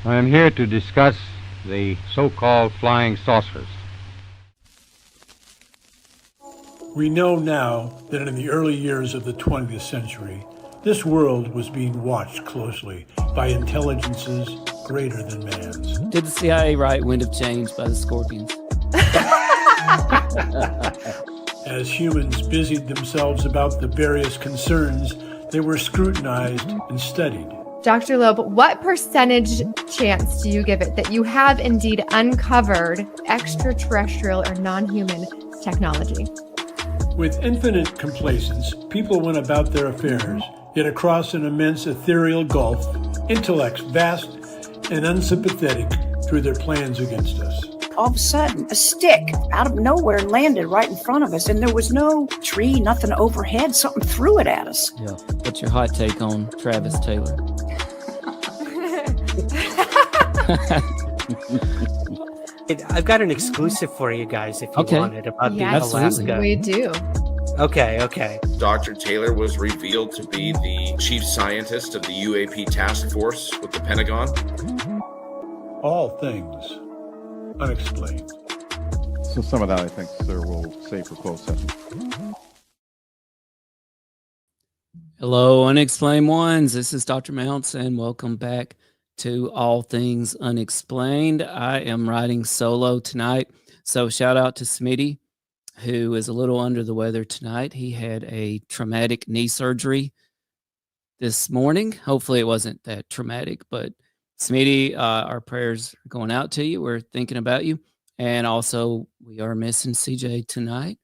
I'm here to discuss the so-called flying saucers. We know now that in the early years of the 20th century, this world was being watched closely by intelligences greater than man's. Did the CIA write Wind of Change by the Scorpions? As humans busied themselves about the various concerns, they were scrutinized and studied. Dr. Loeb, what percentage chance do you give it that you have indeed uncovered extraterrestrial or non-human technology? With infinite complacence, people went about their affairs, yet across an immense ethereal gulf, intellects vast and unsympathetic drew their plans against us. All of a sudden, a stick out of nowhere landed right in front of us, and there was no tree, nothing overhead. Something threw it at us. Yeah. What's your hot take on Travis Taylor? I've got an exclusive for you guys if you want it about the Alaska. We do. Okay. Dr. Taylor was revealed to be the chief scientist of the UAP task force with the Pentagon. All things unexplained. So some of that, I think, sir, will save for closed session. Hello, Unexplained Ones. This is Dr. Mounts, and welcome back to All Things Unexplained. I am riding solo tonight, so shout out to Smitty, who is a little under the weather tonight. He had a traumatic knee surgery this morning. Hopefully it wasn't that traumatic, but Smitty, our prayers are going out to you. We're thinking about you. And also, we are missing CJ tonight,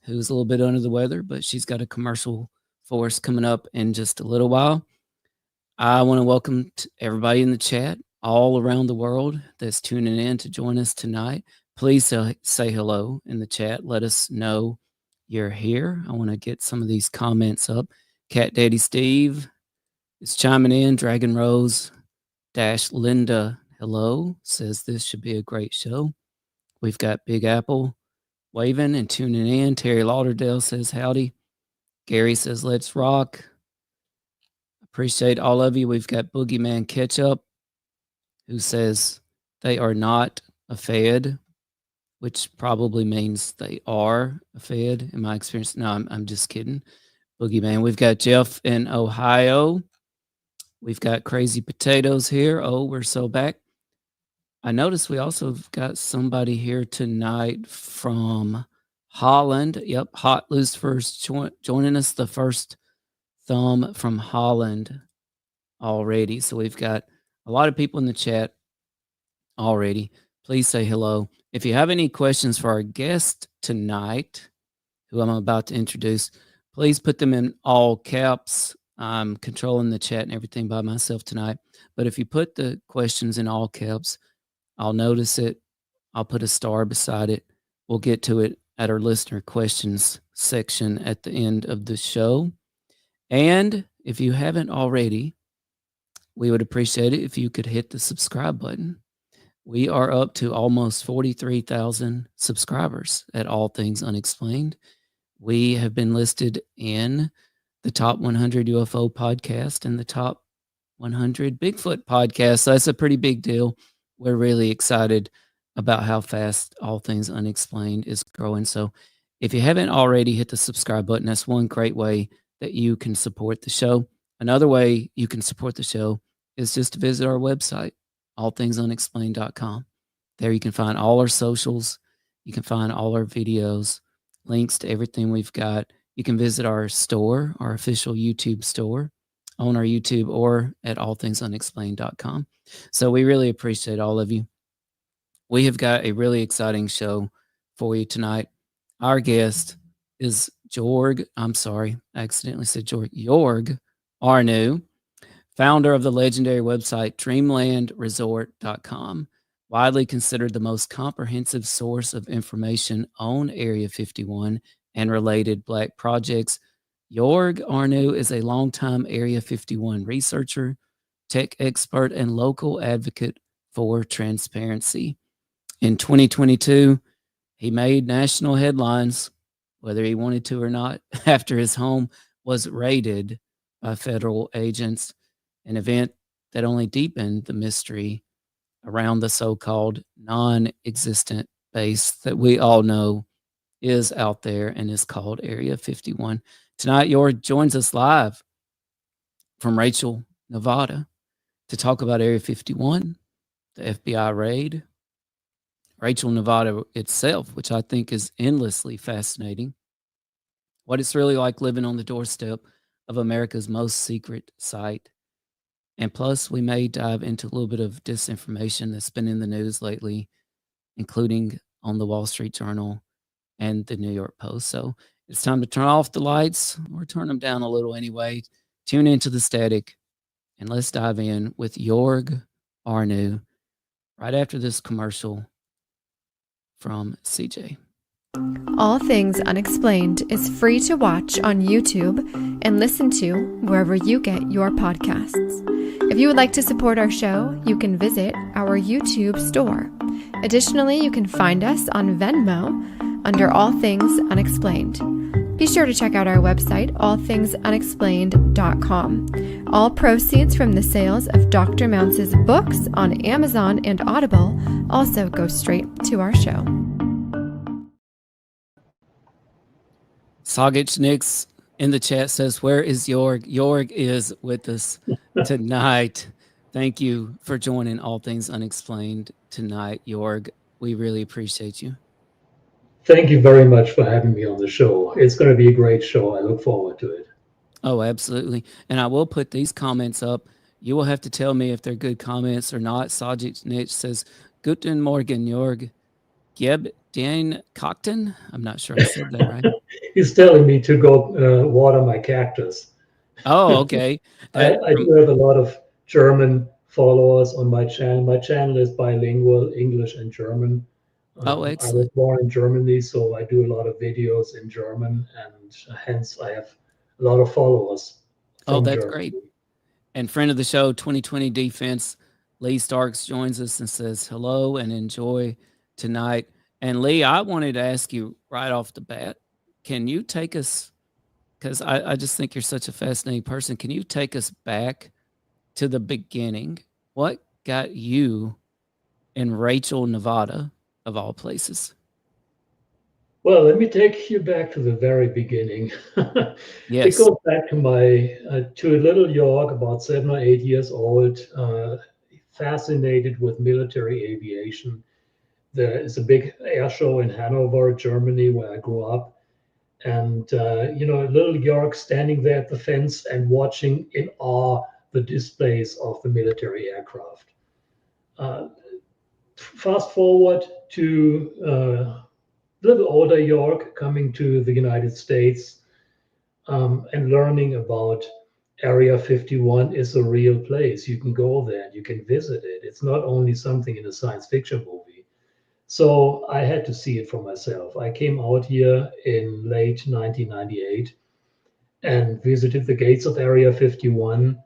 who's a little bit under the weather, but she's got a commercial for us coming up in just a little while. I want to welcome everybody in the chat all around the world that's tuning in to join us tonight. Please say hello in the chat. Let us know you're here. I want to get some of these comments up. Cat Daddy Steve is chiming in. Dragon Rose Linda, hello, says this should be a great show. We've got Big Apple waving and tuning in. Terry Lauderdale says howdy. Gary says let's rock. Appreciate all of you. We've got Boogeyman Ketchup, who says they are not a Fed, which probably means they are a Fed in my experience. No, I'm just kidding. Boogeyman. We've got Jeff in Ohio. We've got Crazy Potatoes here. Oh, we're so back. I noticed we also got somebody here tonight from Holland. Yep, Hot Loose First joining us, the first thumb from Holland already. So we've got a lot of people in the chat already. Please say hello. If you have any questions for our guest tonight, who I'm about to introduce, please put them in all caps. I'm controlling the chat and everything by myself tonight. But if you put the questions in all caps, I'll notice it. I'll put a star beside it. We'll get to it at our listener questions section at the end of the show. And if you haven't already, we would appreciate it if you could hit the subscribe button. We are up to almost 43,000 subscribers at All Things Unexplained. We have been listed in the top 100 UFO podcast and the top 100 Bigfoot podcast. So that's a pretty big deal. We're really excited about how fast All Things Unexplained is growing. So if you haven't already hit the subscribe button, that's one great way that you can support the show. Another way you can support the show is just to visit our website, allthingsunexplained.com. There you can find all our socials. You can find all our videos, links to everything we've got. You can visit our store, our official YouTube store on our YouTube or at allthingsunexplained.com. So we really appreciate all of you. We have got a really exciting show for you tonight. Our guest is Joerg Arnu, founder of the legendary website DreamlandResort.com, widely considered the most comprehensive source of information on Area 51 and related Black projects. Joerg Arnu is a longtime Area 51 researcher, tech expert, and local advocate for transparency. In 2022, he made national headlines, whether he wanted to or not, after his home was raided by federal agents, an event that only deepened the mystery around the so-called non-existent base that we all know is out there and is called Area 51. Tonight, Joerg joins us live from Rachel, Nevada, to talk about Area 51, the FBI raid, Rachel, Nevada itself, which I think is endlessly fascinating, what it's really like living on the doorstep of America's most secret site. And plus, we may dive into a little bit of disinformation that's been in the news lately, including on the Wall Street Journal and the New York Post. So it's time to turn off the lights or turn them down a little anyway. Tune into the static and let's dive in with Joerg Arnu right after this commercial from CJ. All Things Unexplained is free to watch on YouTube and listen to wherever you get your podcasts. If you would like to support our show, you can visit our YouTube store. Additionally, you can find us on Venmo under All Things Unexplained. Be sure to check out our website, allthingsunexplained.com. All proceeds from the sales of Dr. Mounce's books on Amazon and Audible also go straight to our show. Sagic Nix in the chat says, where is Joerg? Joerg is with us tonight. Thank you for joining All Things Unexplained tonight, Joerg. We really appreciate you. Thank you very much for having me on the show. It's going to be a great show. I look forward to it. Oh, absolutely. And I will put these comments up. You will have to tell me if they're good comments or not. Sajic Nich says, Guten Morgen, Joerg. Geb Dan Cockton? I'm not sure I said that right. He's telling me to go water my cactus. Oh, okay. I do have a lot of German followers on my channel. My channel is bilingual, English and German. Oh, I excellent. was born in Germany, so I do a lot of videos in German, and hence I have a lot of followers. Oh, that's Germany. great. And friend of the show, 2020 Defense, Lee Starks joins us and says hello and enjoy tonight. And Lee, I wanted to ask you right off the bat, can you take us, because I just think you're such a fascinating person, can you take us back to the beginning? What got you in Rachel, Nevada, of all places? Well, let me take you back to the very beginning. Yes. It goes back to my to a little Joerg, about 7 or 8 years old, fascinated with military aviation. There is a big air show in Hanover, Germany, where I grew up. And, little Joerg standing there at the fence and watching in awe the displays of the military aircraft. Fast forward to little older Joerg coming to the United States and learning about Area 51 is a real place. You can go there and you can visit it. It's not only something in a science fiction movie. So I had to see it for myself. I came out here in late 1998 and visited the gates of Area 51.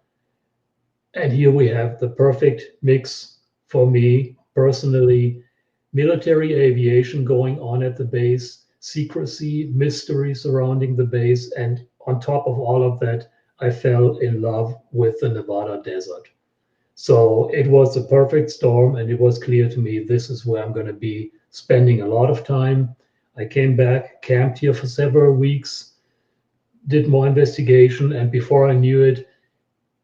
And here we have the perfect mix for me personally. Military aviation going on at the base, secrecy, mystery surrounding the base, and on top of all of that, I fell in love with the Nevada desert. So it was a perfect storm, and it was clear to me this is where I'm going to be spending a lot of time. I came back, camped here for several weeks, did more investigation, and before I knew it,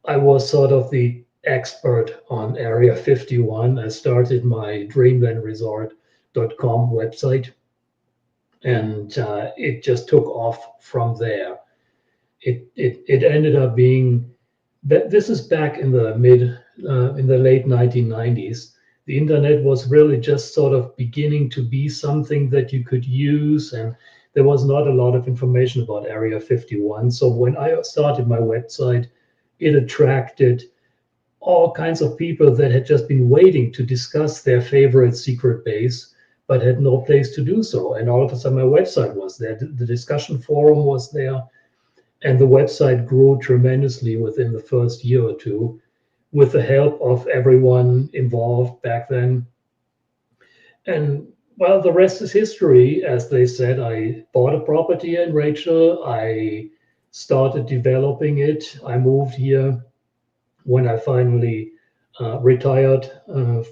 I was sort of the expert on Area 51. I started my Dreamland Resort.com website, and it just took off from there. It ended up being, this is back in the late 1990s. The internet was really just sort of beginning to be something that you could use, and there was not a lot of information about Area 51. So when I started my website, it attracted all kinds of people that had just been waiting to discuss their favorite secret base, but had no place to do so. And all of a sudden, my website was there. The discussion forum was there. And the website grew tremendously within the first year or two with the help of everyone involved back then. And well, the rest is history. As they said, I bought a property in Rachel. I started developing it. I moved here when I finally retired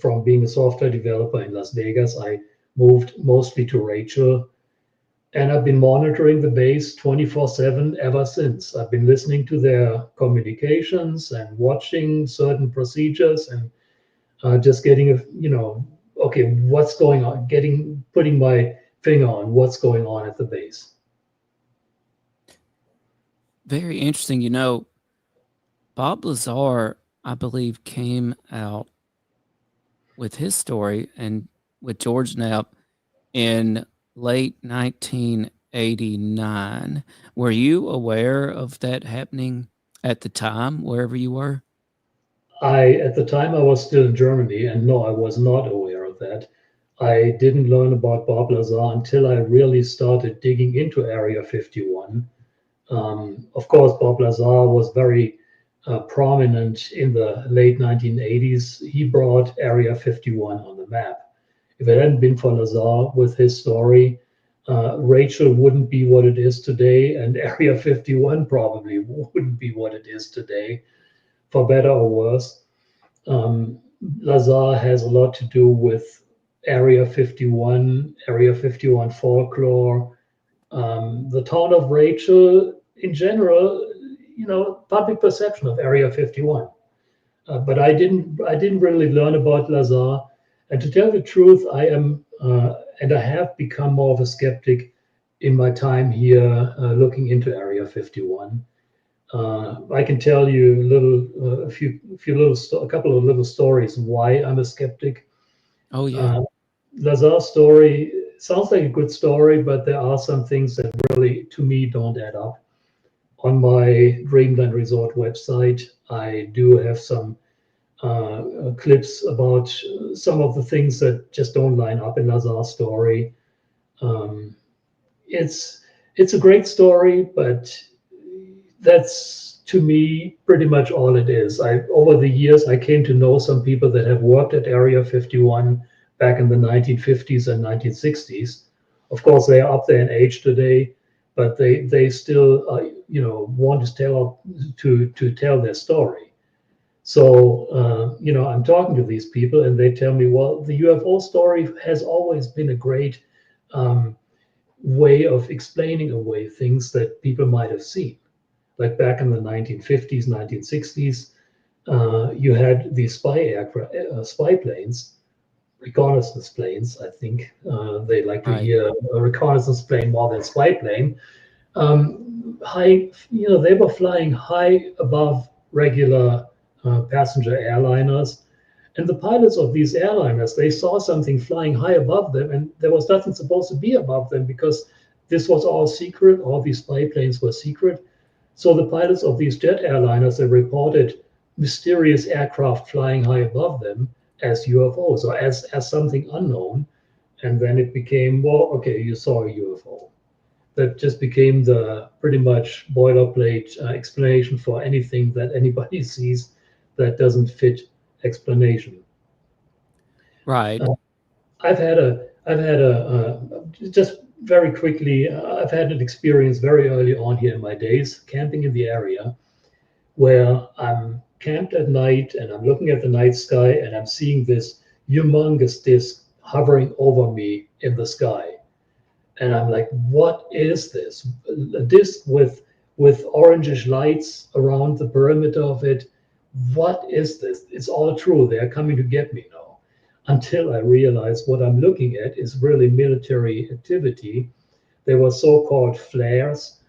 from being a software developer in Las Vegas. I moved mostly to Rachel, and I've been monitoring the base 24/7 ever since. I've been listening to their communications and watching certain procedures and just getting okay, what's going on, putting my finger on what's going on at the base. Very interesting. Bob Lazar, I believe, came out with his story and with George Knapp in late 1989. Were you aware of that happening at the time, wherever you were? At the time, I was still in Germany, and no, I was not aware of that. I didn't learn about Bob Lazar until I really started digging into Area 51. Of course, Bob Lazar was very prominent in the late 1980s. He brought Area 51 on the map. If it hadn't been for Lazar with his story, Rachel wouldn't be what it is today, and Area 51 probably wouldn't be what it is today, for better or worse. Lazar has a lot to do with Area 51, Area 51 folklore, the town of Rachel in general, public perception of Area 51. But I didn't really learn about Lazar. And to tell the truth, I am, and I have become more of a skeptic in my time here looking into Area 51. I can tell you a couple of little stories why I'm a skeptic. Oh yeah. Lazar's story sounds like a good story, but there are some things that really, to me, don't add up. On my Dreamland Resort website, I do have some clips about some of the things that just don't line up in Lazar's story. It's a great story, but that's, to me, pretty much all it is. Over the years, I came to know some people that have worked at Area 51 back in the 1950s and 1960s. Of course, they are up there in age today, but they still want to tell their story. So I'm talking to these people, and they tell me, well, the UFO story has always been a great way of explaining away things that people might have seen. Like back in the 1950s, 1960s, you had these spy planes, reconnaissance planes. I think they like to hear a reconnaissance plane more than spy plane. High, they were flying high above regular passenger airliners, and the pilots of these airliners, they saw something flying high above them, and there was nothing supposed to be above them because this was all secret. All these spy planes were secret. So the pilots of these jet airliners, they reported mysterious aircraft flying high above them as UFOs or as something unknown. And then it became, well, okay, you saw a UFO. That just became the pretty much boilerplate explanation for anything that anybody sees that doesn't fit explanation. Right. I've had just very quickly, I've had an experience very early on here in my days camping in the area where I'm camped at night and I'm looking at the night sky and I'm seeing this humongous disc hovering over me in the sky. And I'm like, what is this? A disc with orangish lights around the perimeter of it. What is this? It's all true. They are coming to get me now. Until I realized what I'm looking at is really military activity. There were so-called flares,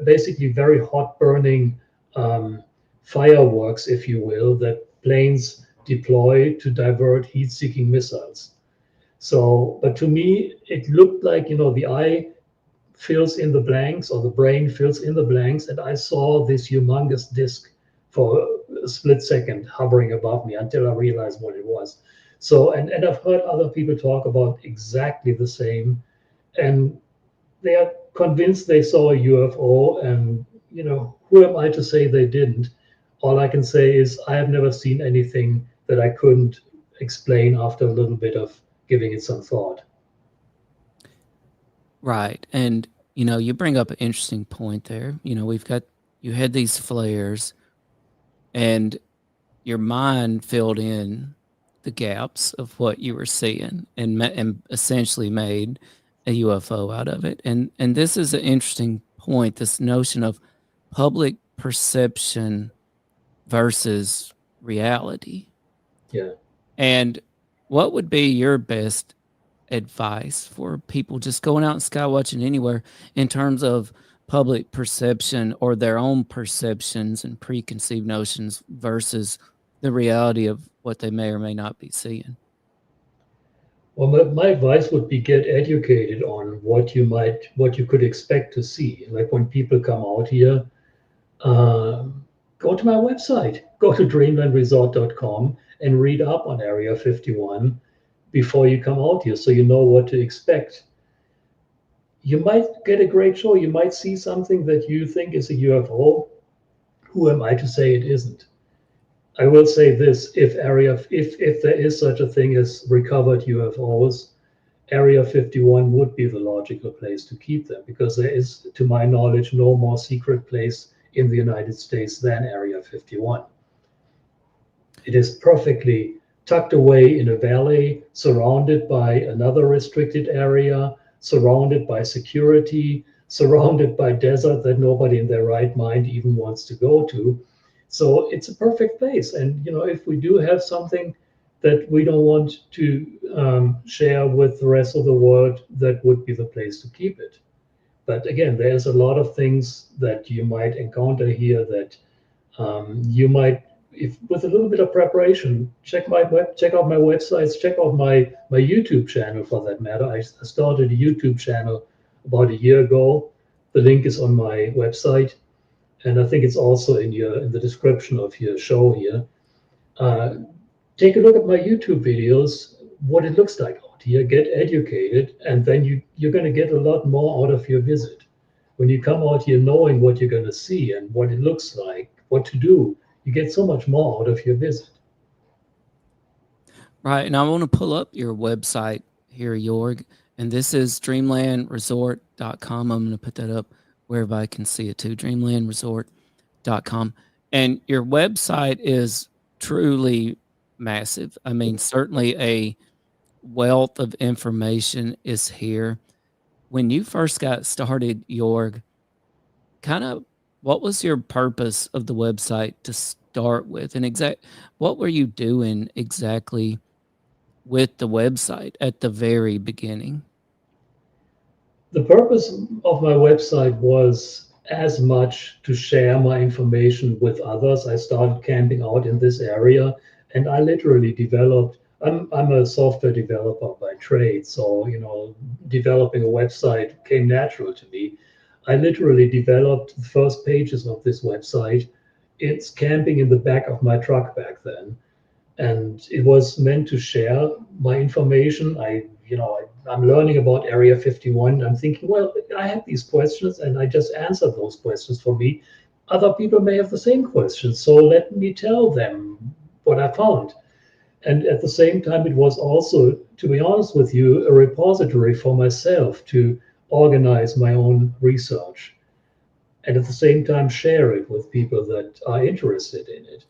basically very hot burning fireworks, if you will, that planes deploy to divert heat-seeking missiles. So, but to me, it looked like, the eye fills in the blanks or the brain fills in the blanks, and I saw this humongous disc for a split second hovering above me until I realized what it was. So, and I've heard other people talk about exactly the same, and they are convinced they saw a UFO, and, who am I to say they didn't? All I can say is I have never seen anything that I couldn't explain after a little bit of giving it some thought. Right. And, you bring up an interesting point there. You had these flares, and your mind filled in the gaps of what you were seeing and essentially made a UFO out of it. And this is an interesting point, this notion of public perception versus reality. Yeah. And what would be your best advice for people just going out and sky watching anywhere in terms of public perception or their own perceptions and preconceived notions versus the reality of what they may or may not be seeing? Well, my advice would be get educated on what you could expect to see. Like when people come out here, go to my website, go to dreamlandresort.com and read up on Area 51 before you come out here so you know what to expect. You might get a great show. You might see something that you think is a UFO. Who am I to say it isn't? I will say this, if there is such a thing as recovered UFOs, Area 51 would be the logical place to keep them because there is, to my knowledge, no more secret place in the United States than Area 51. It is perfectly tucked away in a valley, surrounded by another restricted area, surrounded by security, surrounded by desert that nobody in their right mind even wants to go to. So it's a perfect place. And, if we do have something that we don't want to share with the rest of the world, that would be the place to keep it. But again, there's a lot of things that you might encounter here that you might, if with a little bit of preparation, check out my websites, check out my YouTube channel for that matter. I started a YouTube channel about a year ago. The link is on my website. And I think it's also in the description of your show here. Take a look at my YouTube videos, what it looks like out here, get educated, and then you're going to get a lot more out of your visit. When you come out here knowing what you're going to see and what it looks like, what to do, you get so much more out of your visit. Right, and I want to pull up your website here, Joerg, and this is dreamlandresort.com. I'm going to put that up where everybody can see it too, dreamlandresort.com. And your website is truly massive. I mean, certainly a wealth of information is here. When you first got started, Joerg, kind of what was your purpose of the website to start with? And what were you doing exactly with the website at the very beginning? The purpose of my website was as much to share my information with others. I started camping out in this area, and I literally developed. I'm a software developer by trade, so developing a website came natural to me. I literally developed the first pages of this website. It's camping in the back of my truck back then, and it was meant to share my information. I'm learning about Area 51. I'm thinking, well, I have these questions and I just answered those questions for me. Other people may have the same questions, so let me tell them what I found. And at the same time, it was also, to be honest with you, a repository for myself to organize my own research and at the same time share it with people that are interested in it.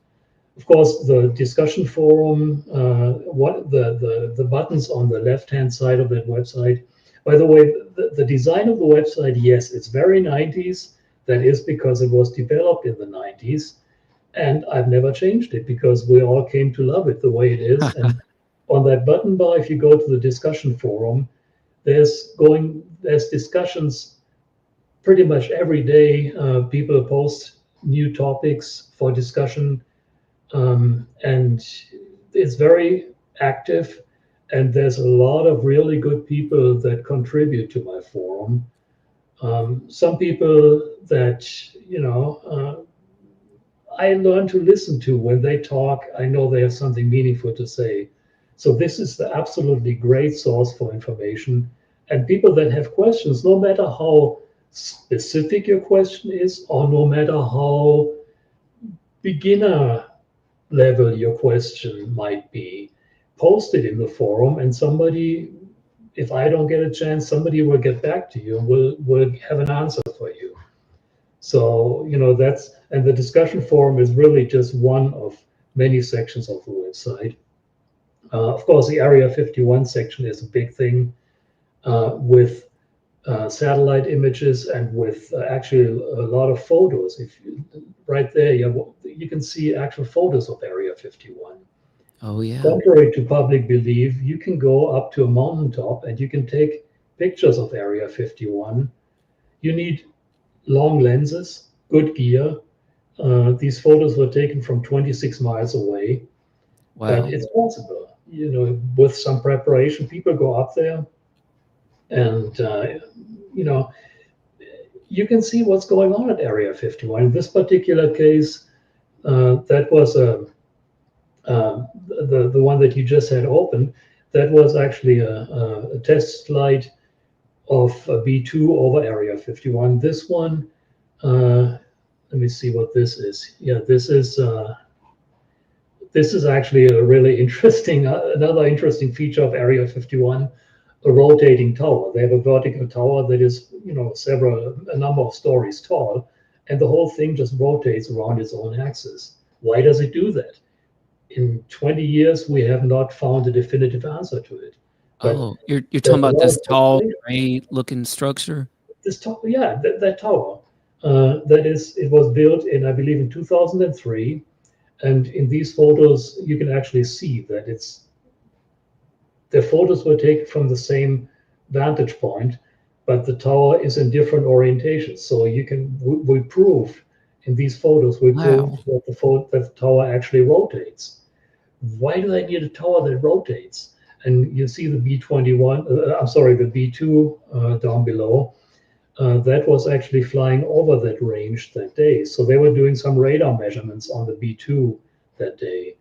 Of course, the discussion forum, the buttons on the left-hand side of that website. By the way, the design of the website, yes, it's very 90s. That is because it was developed in the 90s. And I've never changed it because we all came to love it the way it is. And on that button bar, if you go to the discussion forum, there's discussions pretty much every day. People post new topics for discussion. And it's very active, and there's a lot of really good people that contribute to my forum. Some people that, I learn to listen to when they talk. I know they have something meaningful to say. So this is the absolutely great source for information. And people that have questions, no matter how specific your question is, or no matter how beginner level your question might be, post it in the forum, and somebody, if I don't get a chance, somebody will get back to you and will have an answer for you. So and the discussion forum is really just one of many sections of the website. Of course, the Area 51 section is a big thing with satellite images and with actually a lot of photos. If you, right there, you can see actual photos of Area 51. Oh, yeah. Contrary to public belief, you can go up to a mountaintop and you can take pictures of Area 51. You need long lenses, good gear. These photos were taken from 26 miles away. Wow. But it's possible, with some preparation. People go up there and, you can see what's going on at Area 51. In this particular case, that was the one that you just had open. That was actually a test flight of a B2 over Area 51. This one, let me see what this is. Yeah, this is actually a really interesting, another interesting feature of Area 51, a rotating tower. They have a vertical tower that is, a number of stories tall, and the whole thing just rotates around its own axis. Why does it do that? In 20 years, we have not found a definitive answer to it. But you're talking about this tall, gray-looking structure? This tower, yeah, that tower. It was built in, I believe, in 2003. And in these photos, you can actually see that the photos were taken from the same vantage point, but the tower is in different orientations. So we proved in these photos, proved that the tower actually rotates. Why do they need a tower that rotates? And you see the B-21, the B-2 down below. That was actually flying over that range that day. So they were doing some radar measurements on the B-2 that day.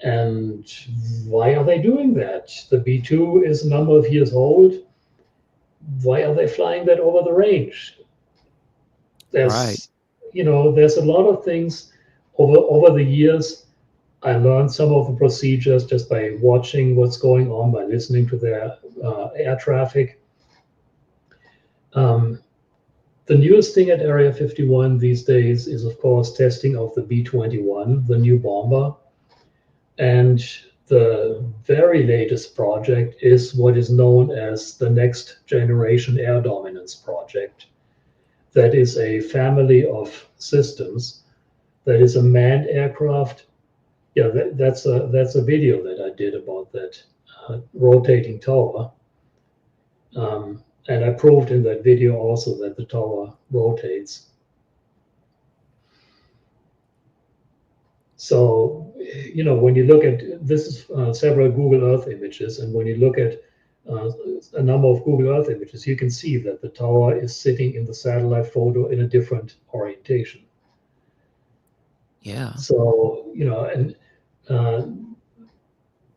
And why are they doing that? The B-2 is a number of years old. Why are they flying that over the range? There's a lot of things over the years. I learned some of the procedures just by watching what's going on, by listening to their air traffic. The newest thing at Area 51 these days is, of course, testing of the B-21, the new bomber. And the very latest project is what is known as the Next Generation Air Dominance Project. That is a family of systems. That is a manned aircraft. Yeah, that's a video that I did about that rotating tower. And I proved in that video also that the tower rotates. So, when you look at, this is several Google Earth images, and when you look at a number of Google Earth images, you can see that the tower is sitting in the satellite photo in a different orientation. Yeah. So, and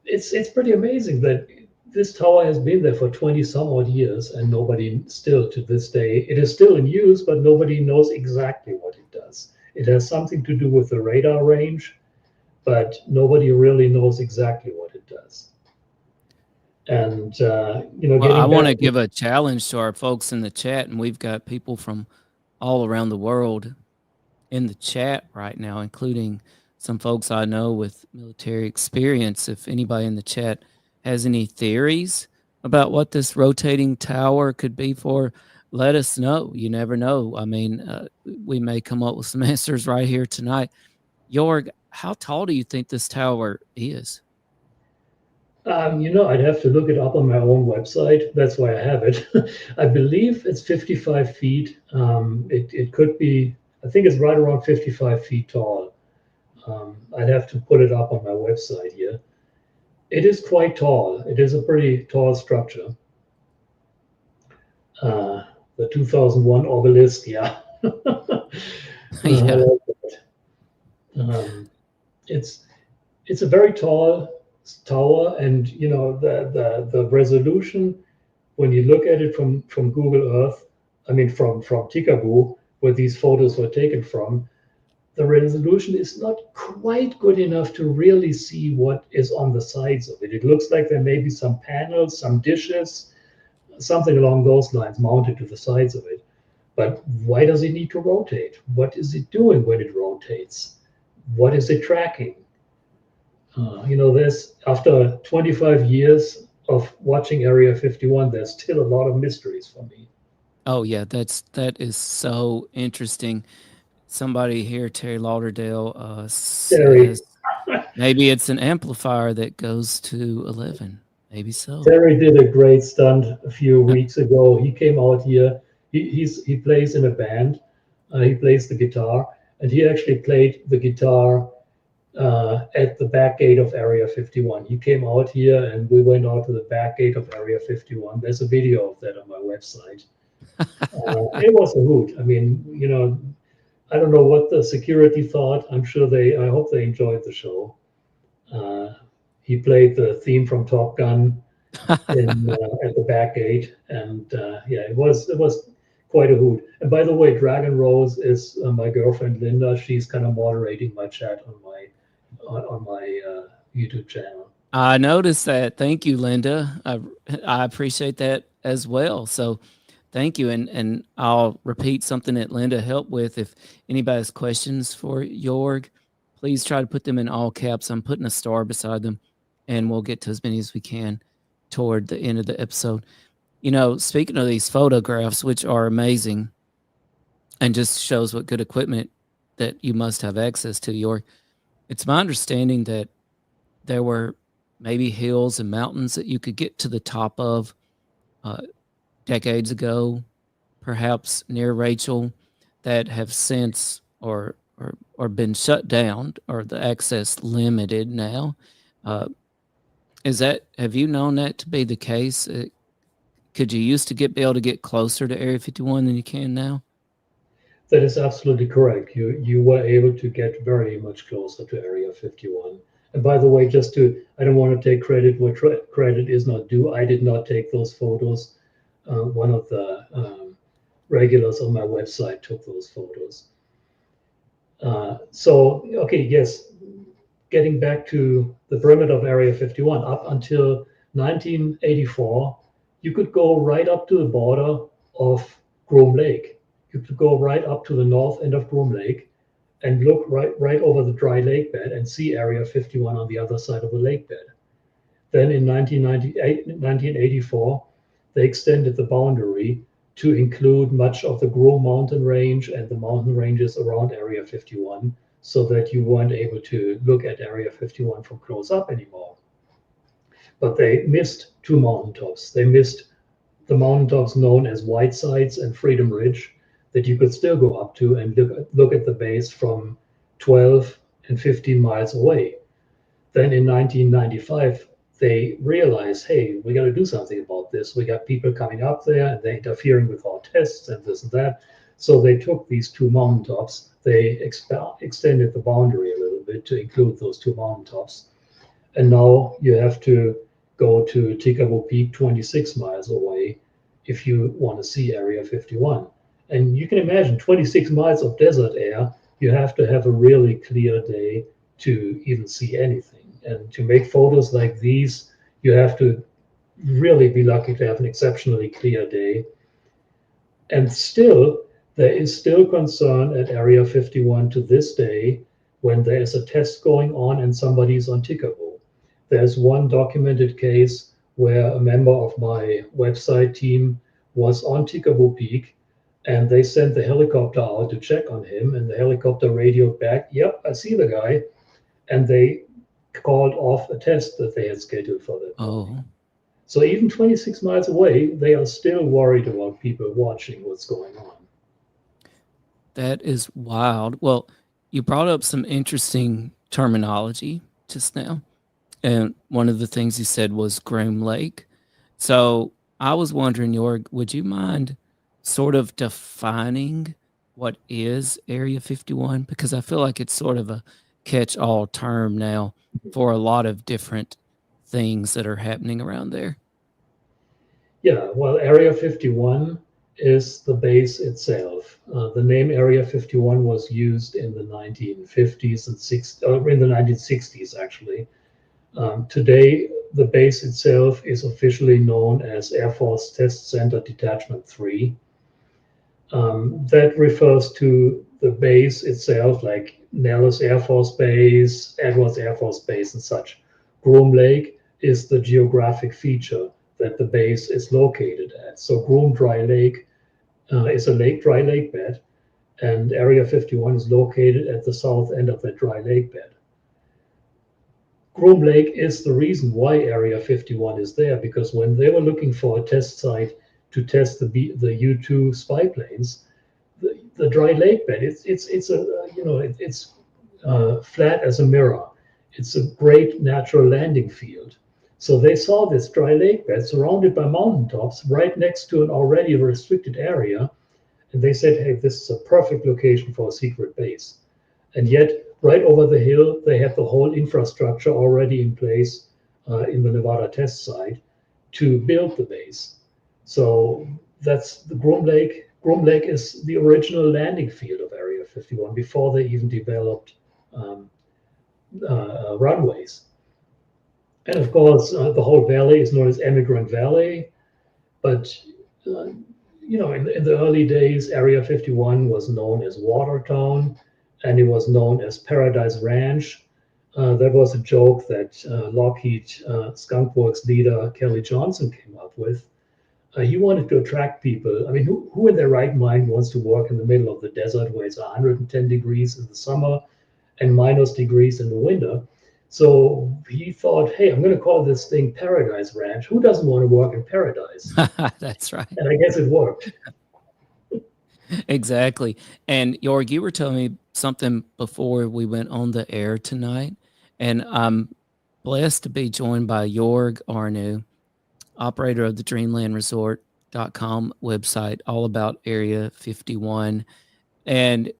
it's pretty amazing that this tower has been there for 20 some odd years, and nobody still to this day, it is still in use, but nobody knows exactly what it does. It has something to do with the radar range, but nobody really knows exactly what it does. And, I want to give a challenge to our folks in the chat, and we've got people from all around the world in the chat right now, including some folks I know with military experience. If anybody in the chat has any theories about what this rotating tower could be for, let us know. You never know. I mean, we may come up with some answers right here tonight. Joerg, how tall do you think this tower is? I'd have to look it up on my own website. That's why I have it. I believe it's 55 feet. It could be, I think it's right around 55 feet tall. I'd have to put it up on my website here. It is quite tall. It is a pretty tall structure. The 2001 obelisk, yeah. Yeah. It's a very tall tower, and the resolution, when you look at it from Google Earth, I mean from Tikaboo, where these photos were taken from, the resolution is not quite good enough to really see what is on the sides of it. It looks like there may be some panels, some dishes, something along those lines mounted to the sides of it. But why does it need to rotate? What is it doing when it rotates? What is it tracking? There's after 25 years of watching Area 51, there's still a lot of mysteries for me. Oh yeah, that is so interesting. Somebody here, Terry Lauderdale, says maybe it's an amplifier that goes to 11. Maybe so. Terry did a great stunt a few weeks ago. He came out here. He plays in a band. He plays the guitar, and he actually played the guitar at the back gate of Area 51. He came out here, and we went out to the back gate of Area 51. There's a video of that on my website. It was a hoot. I mean, I don't know what the security thought. I hope they enjoyed the show. He played the theme from Top Gun at the back gate, and it was quite a hoot. And by the way, Dragon Rose is my girlfriend Linda. She's kind of moderating my chat on my YouTube channel. I noticed that. Thank you, Linda. I appreciate that as well. So thank you. And I'll repeat something that Linda helped with. If anybody has questions for Joerg, please try to put them in all caps. I'm putting a star beside them, and we'll get to as many as we can toward the end of the episode. Speaking of these photographs, which are amazing and just shows what good equipment that you must have access to, Joerg, it's my understanding that there were maybe hills and mountains that you could get to the top of decades ago, perhaps near Rachel, that have since or been shut down, or the access limited now. Have you known that to be the case? Could you used to be able to get closer to Area 51 than you can now? That is absolutely correct. You were able to get very much closer to Area 51. And by the way, I don't want to take credit where credit is not due. I did not take those photos. One of the regulars on my website took those photos. Yes, getting back to the perimeter of Area 51, up until 1984, you could go right up to the border of Groom Lake. You could go right up to the north end of Groom Lake and look right over the dry lake bed and see Area 51 on the other side of the lake bed. Then in 1984, they extended the boundary to include much of the Groom mountain range and the mountain ranges around Area 51, so that you weren't able to look at Area 51 from close up anymore. But they missed two mountaintops. They missed the mountaintops known as Whitesides and Freedom Ridge, that you could still go up to and look at the base from 12 and 15 miles away. Then in 1995, they realized, hey, we got to do something about this. We got people coming up there and they're interfering with our tests and this and that. So they took these two mountaintops, they extended the boundary a little bit to include those two mountaintops. And now you have to go to Tikabo Peak 26 miles away if you want to see Area 51. And you can imagine 26 miles of desert air, you have to have a really clear day to even see anything. And to make photos like these, you have to really be lucky to have an exceptionally clear day. And still, there is still concern at Area 51 to this day when there is a test going on and somebody's on Tikabo. There's one documented case where a member of my website team was on Tikabo Peak, and they sent the helicopter out to check on him, and the helicopter radioed back, yep, I see the guy. And they called off a test that they had scheduled for them. Oh. So even 26 miles away, they are still worried about people watching what's going on. That is wild. Well, you brought up some interesting terminology just now. And one of the things you said was Groom Lake. So I was wondering, Joerg, would you mind sort of defining what is Area 51? Because I feel like it's sort of a catch-all term now for a lot of different things that are happening around there. Yeah, well, Area 51 is the base itself. The name Area 51 was used in the 1950s and in the 1960s, actually. Today, the base itself is officially known as Air Force Test Center Detachment 3. That refers to the base itself, like Nellis Air Force Base, Edwards Air Force Base, and such. Groom Lake is the geographic feature that the base is located at. So Groom Dry Lake is a dry lake bed, and Area 51 is located at the south end of that dry lake bed. Groom Lake is the reason why Area 51 is there, because when they were looking for a test site to test the U-2 spy planes, the dry lake bed, it's flat as a mirror. It's a great natural landing field. So they saw this dry lake bed surrounded by mountaintops right next to an already restricted area. And they said, hey, this is a perfect location for a secret base. And yet, right over the hill, they had the whole infrastructure already in place in the Nevada test site to build the base. So that's the Groom Lake. Groom Lake is the original landing field of Area 51 before they even developed runways. And of course, the whole valley is known as Emigrant Valley. But, in the early days, Area 51 was known as Watertown, and it was known as Paradise Ranch. That was a joke that Lockheed Skunk Works leader Kelly Johnson came up with. He wanted to attract people. I mean, who in their right mind wants to work in the middle of the desert where it's 110 degrees in the summer and minus degrees in the winter? So he thought, hey, I'm going to call this thing Paradise Ranch. Who doesn't want to work in paradise? That's right. And I guess it worked. Exactly. And Joerg, you were telling me something before we went on the air tonight, and I'm blessed to be joined by Joerg Arnu, operator of the Dreamland Resort.com website, all about Area 51. And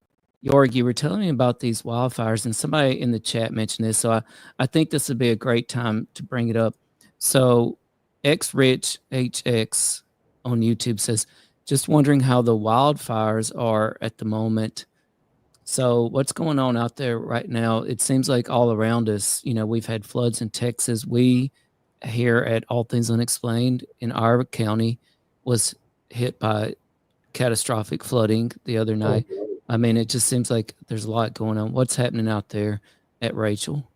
Joerg, you were telling me about these wildfires, and somebody in the chat mentioned this, so I think this would be a great time to bring it up. So XRichHX on YouTube says, just wondering how the wildfires are at the moment. So what's going on out there right now? It seems like all around us, we've had floods in Texas. We here at All Things Unexplained in our county was hit by catastrophic flooding the other night. I mean, it just seems like there's a lot going on. What's happening out there at Rachel?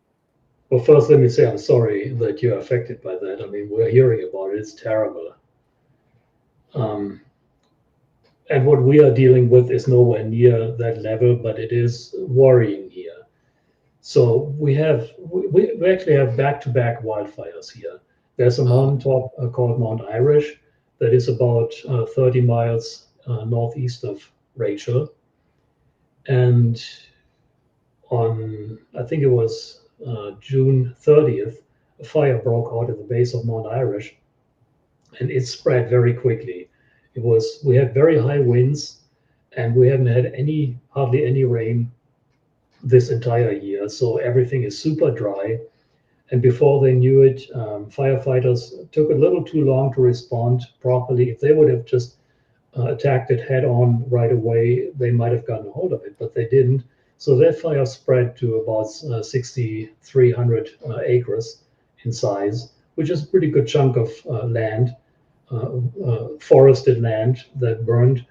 Well, first, let me say I'm sorry that you're affected by that. I mean, we're hearing about it. It's terrible. And what we are dealing with is nowhere near that level, but it is worrying here. So we actually have back-to-back wildfires here. There's a mountaintop called Mount Irish that is about 30 miles northeast of Rachel. And on, I think it was June 30th, a fire broke out at the base of Mount Irish, and it spread very quickly. We had very high winds, and we haven't had hardly any rain this entire year. So everything is super dry. And before they knew it, firefighters took a little too long to respond properly. If they would have just attacked it head on right away, they might have gotten a hold of it, but they didn't. So that fire spread to about 6,300 acres in size, which is a pretty good chunk of land. Forested land that burned.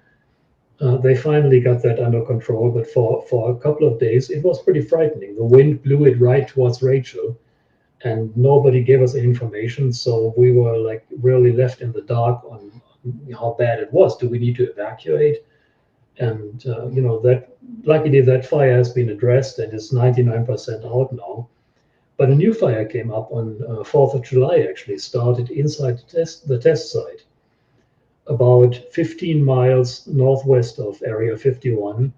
They finally got that under control, but for a couple of days, it was pretty frightening. The wind blew it right towards Rachel, and nobody gave us information. So we were like really left in the dark on how bad it was. Do we need to evacuate? And luckily that fire has been addressed and is 99% out now. But a new fire came up on 4th of July, actually, started inside the test site, about 15 miles northwest of Area 51,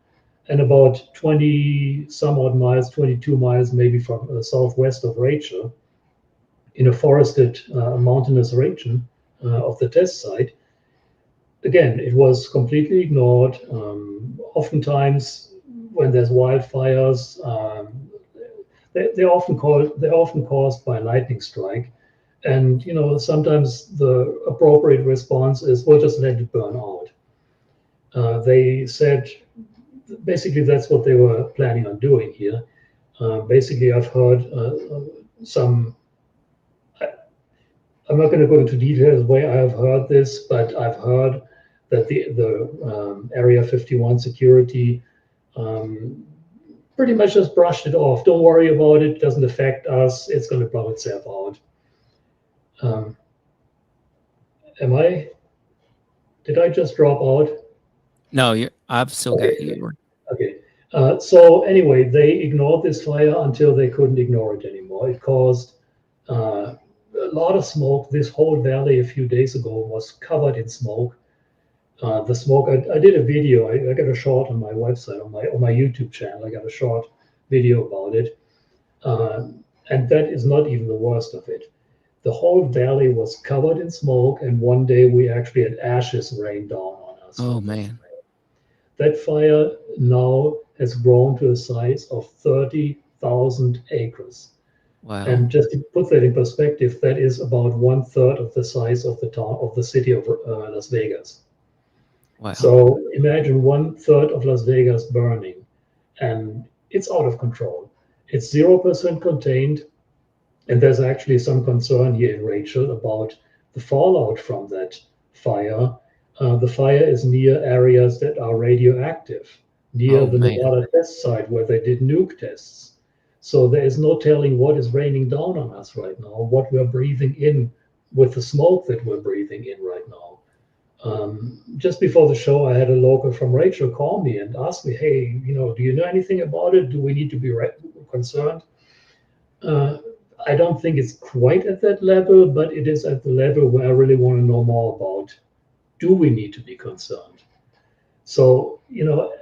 and about 20 some odd miles, 22 miles maybe from southwest of Rachel, in a forested mountainous region of the test site. Again, it was completely ignored. Oftentimes, when there's wildfires, they're often caused by lightning strike, and sometimes the appropriate response is we'll just let it burn out. They said basically that's what they were planning on doing here. Basically, I've heard I'm not going to go into details where I have heard this, but I've heard that the Area 51 security Pretty much just brushed it off. Don't worry about it. It doesn't affect us. It's going to blow itself out. Did I just drop out? No, I've still got you. Okay. So anyway, they ignored this fire until they couldn't ignore it anymore. It caused a lot of smoke. This whole valley a few days ago was covered in smoke. The smoke, I did a video. I got a short on my website, on my YouTube channel. I got a short video about it. And that is not even the worst of it. The whole valley was covered in smoke, and one day we actually had ashes rain down on us. Oh, man. That fire now has grown to a size of 30,000 acres. Wow. And just to put that in perspective, that is about 1/3 of the size of the city of Las Vegas. Wow. So imagine 1/3 of Las Vegas burning, and it's out of control. It's 0% contained, and there's actually some concern here in Rachel about the fallout from that fire. The fire is near areas that are radioactive, near the Nevada test site where they did nuke tests. So there is no telling what is raining down on us right now, what we're breathing in with the smoke that we're breathing in right now. Just before the show, I had a local from Rachel call me and ask me, hey, do you know anything about it? Do we need to be concerned? I don't think it's quite at that level, but it is at the level where I really want to know more about, do we need to be concerned? So,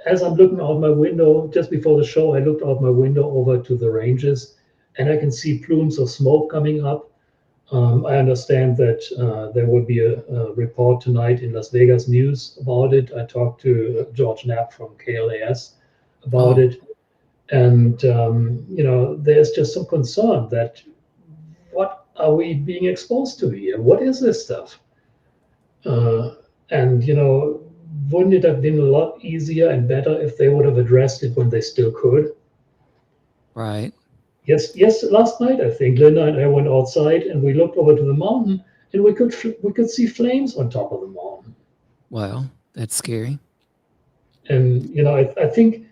as I'm looking out my window, just before the show, I looked out my window over to the ranges, and I can see plumes of smoke coming up. I understand that there will be a report tonight in Las Vegas News about it. I talked to George Knapp from KLAS about it. And, there's just some concern that what are we being exposed to here? What is this stuff? Wouldn't it have been a lot easier and better if they would have addressed it when they still could? Right. Yes. Last night, I think Linda and I went outside and we looked over to the mountain, and we could see flames on top of the mountain. Wow, that's scary. And I think,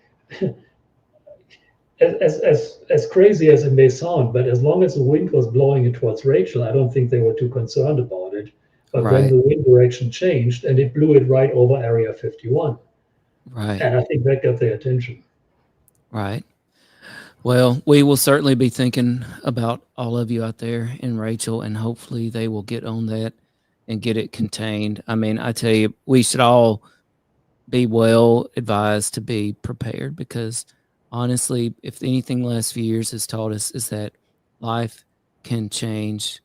as crazy as it may sound, but as long as the wind was blowing it towards Rachel, I don't think they were too concerned about it. But when the wind direction changed, and it blew it right over Area 51. Right. And I think that got their attention. Right. Well, we will certainly be thinking about all of you out there in Rachel, and hopefully they will get on that and get it contained. I mean, I tell you, we should all be well advised to be prepared, because honestly, if anything the last few years has taught us is that life can change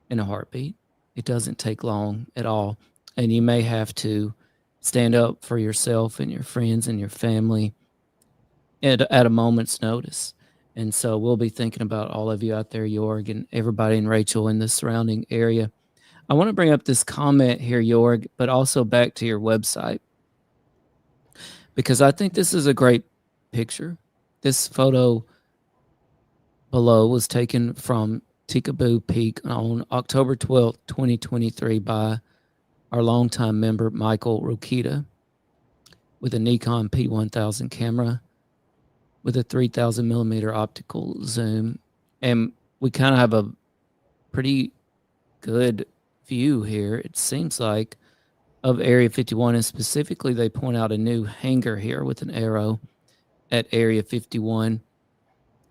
in a heartbeat. It doesn't take long at all. And you may have to stand up for yourself and your friends and your family at a moment's notice. And so we'll be thinking about all of you out there, Joerg, and everybody in Rachel in the surrounding area. I want to bring up this comment here, Joerg, but also back to your website, because I think this is a great picture. This photo below was taken from Tikaboo Peak on October 12th, 2023 by our longtime member, Michael Rokita, with a Nikon P1000 camera with a 3000 millimeter optical zoom. And we kind of have a pretty good view here, it seems like, of Area 51. And specifically, they point out a new hangar here with an arrow at Area 51.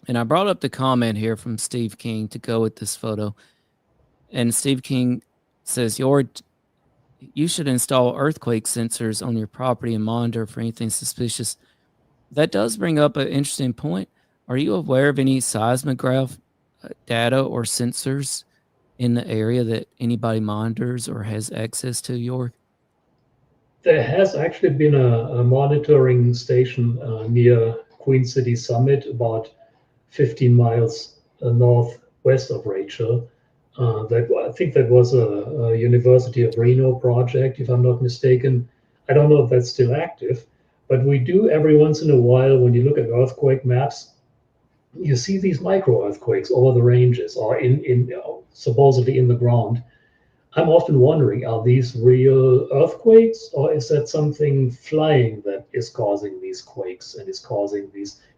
And I brought up the comment here from Steve King to go with this photo. And Steve King says, you should install earthquake sensors on your property and monitor for anything suspicious. That does bring up an interesting point. Are you aware of any seismograph data or sensors in the area that anybody monitors or has access to, Joerg? There has actually been a monitoring station near Queen City Summit, about 15 miles northwest of Rachel. I think that was a University of Reno project, if I'm not mistaken. I don't know if that's still active, but we do every once in a while, when you look at earthquake maps, you see these micro earthquakes over the ranges or in supposedly in the ground. I'm often wondering, are these real earthquakes, or is that something flying that is causing these quakes and is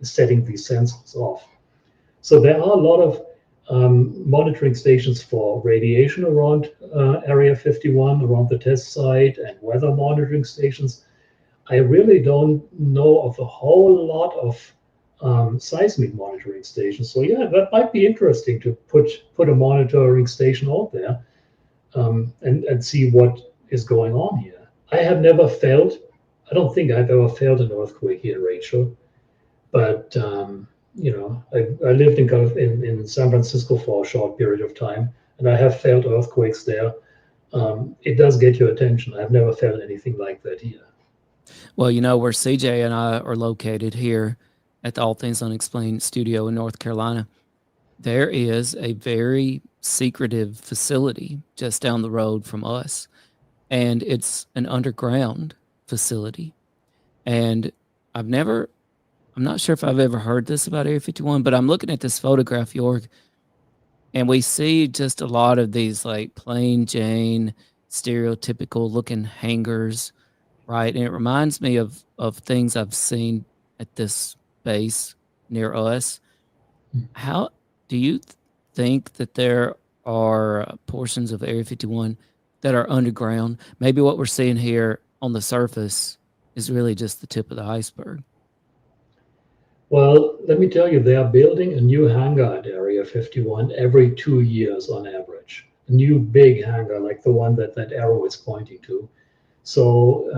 setting these sensors off? So there are a lot of monitoring stations for radiation around Area 51, around the test site, and weather monitoring stations. I really don't know of a whole lot of seismic monitoring stations. So yeah, that might be interesting to put a monitoring station out there and see what is going on here. I don't think I've ever felt an earthquake here, Rachel, but I lived in San Francisco for a short period of time, and I have felt earthquakes there. It does get your attention. I've never felt anything like that here. Well, where CJ and I are located here at the All Things Unexplained studio in North Carolina, there is a very secretive facility just down the road from us, and it's an underground facility. And I'm not sure if I've ever heard this about Area 51, but I'm looking at this photograph, Joerg, and we see just a lot of these like plain Jane, stereotypical looking hangars, right? And it reminds me of things I've seen at this base near us. How do you think that there are portions of Area 51 that are underground? Maybe what we're seeing here on the surface is really just the tip of the iceberg. Well, let me tell you, they are building a new hangar at Area 51 every 2 years on average. A new big hangar like the one that arrow is pointing to. So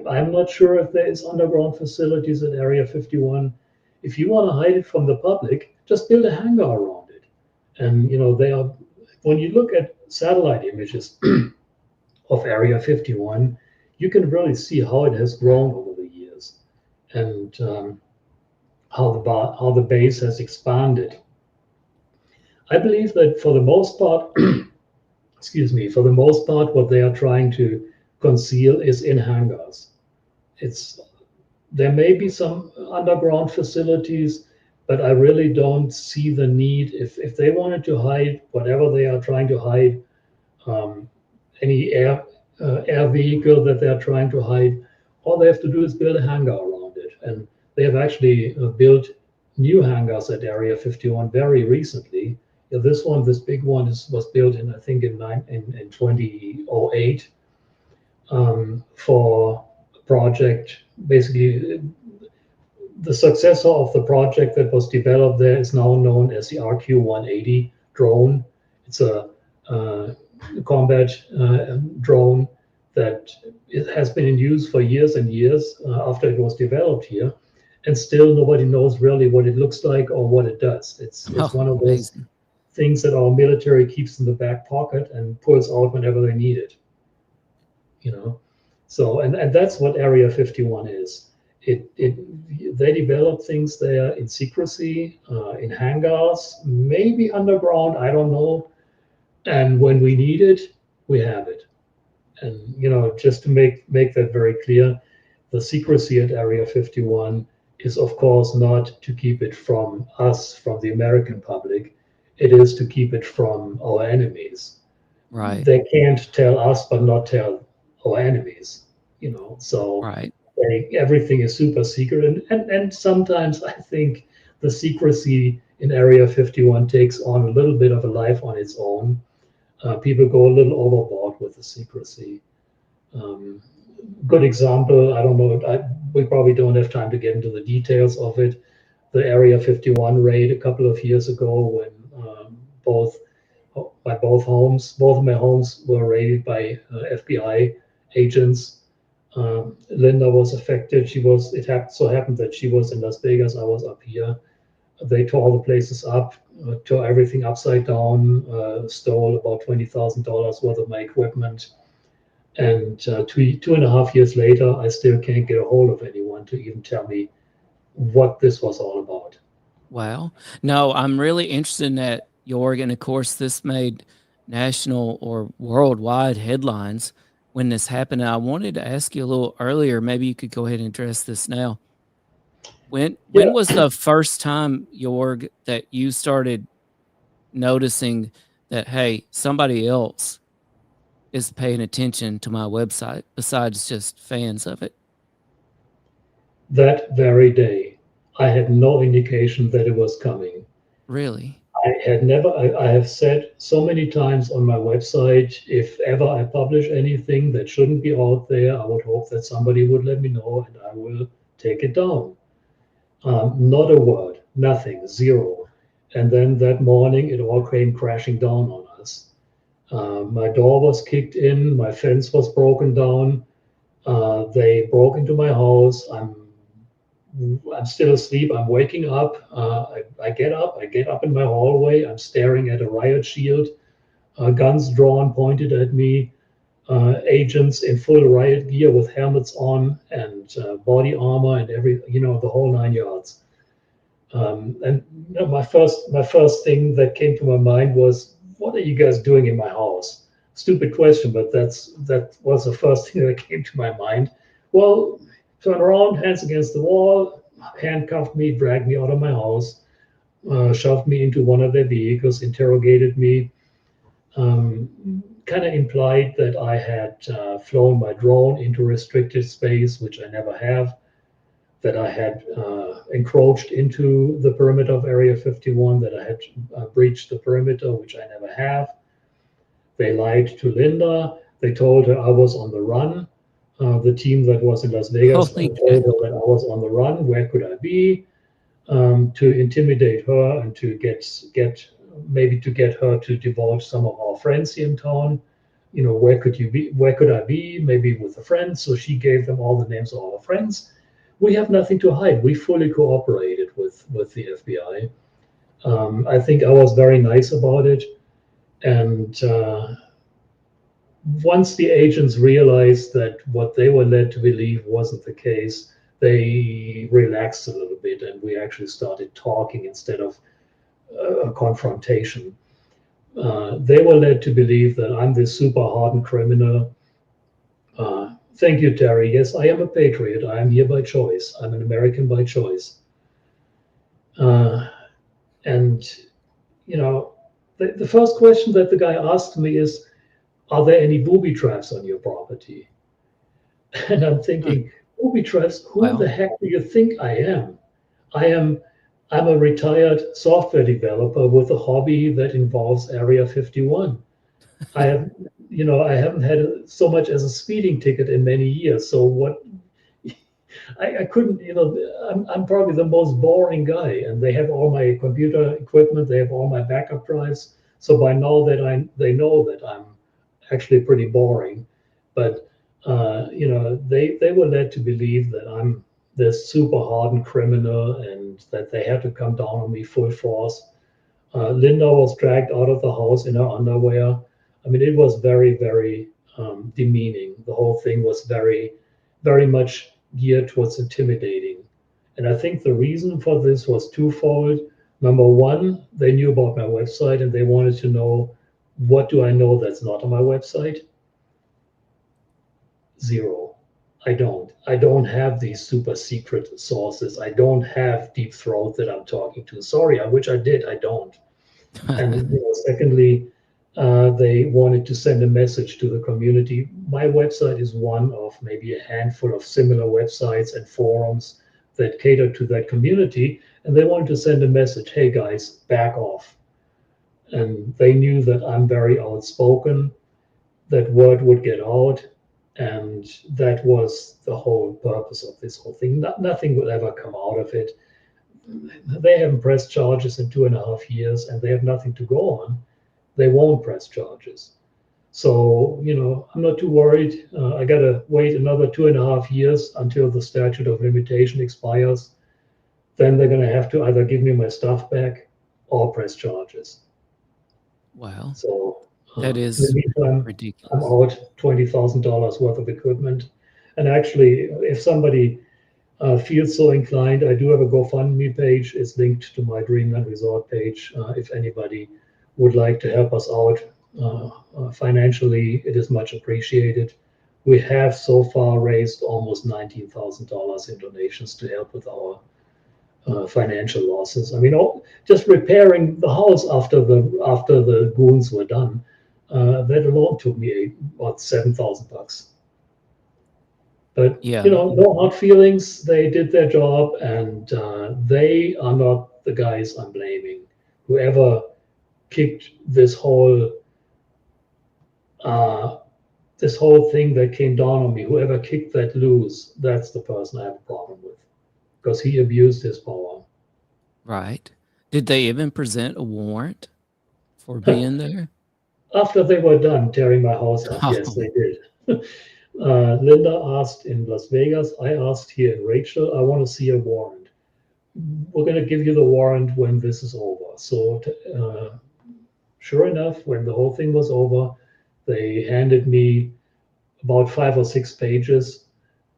I'm not sure if there is underground facilities at Area 51. If you want to hide it from the public, just build a hangar around it. And when you look at satellite images of Area 51, you can really see how it has grown over the years, and how the base has expanded. I believe that for the most part, what they are trying to conceal is in hangars. There may be some underground facilities, but I really don't see the need. If they wanted to hide whatever they are trying to hide, any air vehicle that they're trying to hide, all they have to do is build a hangar around it. And they have actually built new hangars at Area 51 very recently. This big one was built in 2008 for a project. Basically, the successor of the project that was developed there is now known as the RQ-180 drone. It's a combat drone that has been in use for years and years after it was developed here. And still nobody knows really what it looks like or what it does. It's one of those things that our military keeps in the back pocket and pulls out whenever they need it. So and that's what Area 51 is. They develop things there in secrecy, in hangars, maybe underground, I don't know. And when we need it, we have it. And just to make that very clear, the secrecy at Area 51 is of course not to keep it from us, from the American public. It is to keep it from our enemies. Right. They can't tell us, but not tell our enemies. So right. Everything is super secret, and sometimes I think the secrecy in Area 51 takes on a little bit of a life on its own. People go a little overboard with the secrecy. Good example, I don't know, we probably don't have time to get into the details of it. The Area 51 raid a couple of years ago, when both of my homes were raided by FBI agents. Linda was affected. So happened that she was in Las Vegas. I was up here. They tore the places up, tore everything upside down, stole about $20,000 worth of my equipment. And 2.5 years later, I still can't get a hold of anyone to even tell me what this was all about. Wow. No, I'm really interested in that, Joerg. And of course, this made national or worldwide headlines when this happened. And I wanted to ask you a little earlier, maybe you could go ahead and address this now. When was the first time, Joerg, that you started noticing that, hey, somebody else is paying attention to my website besides just fans of it? That very day, I had no indication that it was coming. Really? I have said so many times on my website, if ever I publish anything that shouldn't be out there, I would hope that somebody would let me know and I will take it down. Not a word, nothing, zero. And then that morning, it all came crashing down on us. My door was kicked in, my fence was broken down. They broke into my house. I'm still asleep. I'm waking up. I get up in my hallway. I'm staring at a riot shield, guns drawn, pointed at me, agents in full riot gear with helmets on and body armor and the whole 9 yards. My first thing that came to my mind was, what are you guys doing in my house? Stupid question, but that was the first thing that came to my mind. Well, turned around, hands against the wall, handcuffed me, dragged me out of my house, shoved me into one of their vehicles, interrogated me, kind of implied that I had flown my drone into restricted space, which I never have, that I had encroached into the perimeter of Area 51, that I had breached the perimeter, which I never have. They lied to Linda. They told her I was on the run. The team that was in Las Vegas told her that I was on the run. Where could I be? To intimidate her and to get her to divulge some of our friends here in town. Where could you be? Where could I be? Maybe with a friend. So she gave them all the names of our friends. We have nothing to hide. We fully cooperated with the FBI. I think I was very nice about it. And once the agents realized that what they were led to believe wasn't the case, they relaxed a little bit and we actually started talking instead of a confrontation. They were led to believe that I'm this super hardened criminal. Thank you, Terry. Yes, I am a patriot. I am here by choice. I'm an American by choice. And the first question that the guy asked me is, are there any booby traps on your property? And I'm thinking, booby traps? Who the heck do you think I am? I'm a retired software developer with a hobby that involves Area 51. I haven't had so much as a speeding ticket in many years. So what? I couldn't, I'm probably the most boring guy, and they have all my computer equipment, they have all my backup drives. So by now they know that I'm actually pretty boring, but they were led to believe that I'm this super hardened criminal and that they had to come down on me full force. Linda was dragged out of the house in her underwear. I mean, it was very, very demeaning. The whole thing was very, very much geared towards intimidating. And I think the reason for this was twofold. Number one, they knew about my website and they wanted to know, what do I know that's not on my website? Zero. I don't have these super secret sources. I don't have Deep Throat that I'm talking to. Sorry, I wish I did. I don't. And secondly, they wanted to send a message to the community. My website is one of maybe a handful of similar websites and forums that cater to that community. And they wanted to send a message, hey guys, back off. And they knew that I'm very outspoken, that word would get out. And that was the whole purpose of this whole thing. Nothing will ever come out of it. They haven't pressed charges in 2.5 years and they have nothing to go on. They won't press charges. So, I'm not too worried. I got to wait another 2.5 years until the statute of limitation expires. Then they're going to have to either give me my stuff back or press charges. Wow. So that is ridiculous. I'm out $20,000 worth of equipment. And actually, if somebody feels so inclined, I do have a GoFundMe page. It's linked to my Dreamland Resort page. If anybody would like to help us out financially, it is much appreciated. We have so far raised almost $19,000 in donations to help with our financial losses. I mean, just repairing the house after the goons were done That alone took me about $7,000. But Yeah. no hard feelings. They did their job, and they are not the guys I'm blaming. Whoever kicked this whole thing that came down on me, whoever kicked that loose, that's the person I have a problem with, because he abused his power. Right. Did they even present a warrant for being there? After they were done tearing my house up, yes, they did. Linda asked in Las Vegas. I asked here in Rachel, I want to see a warrant. We're going to give you the warrant when this is over. So sure enough, when the whole thing was over, they handed me about 5 or 6 pages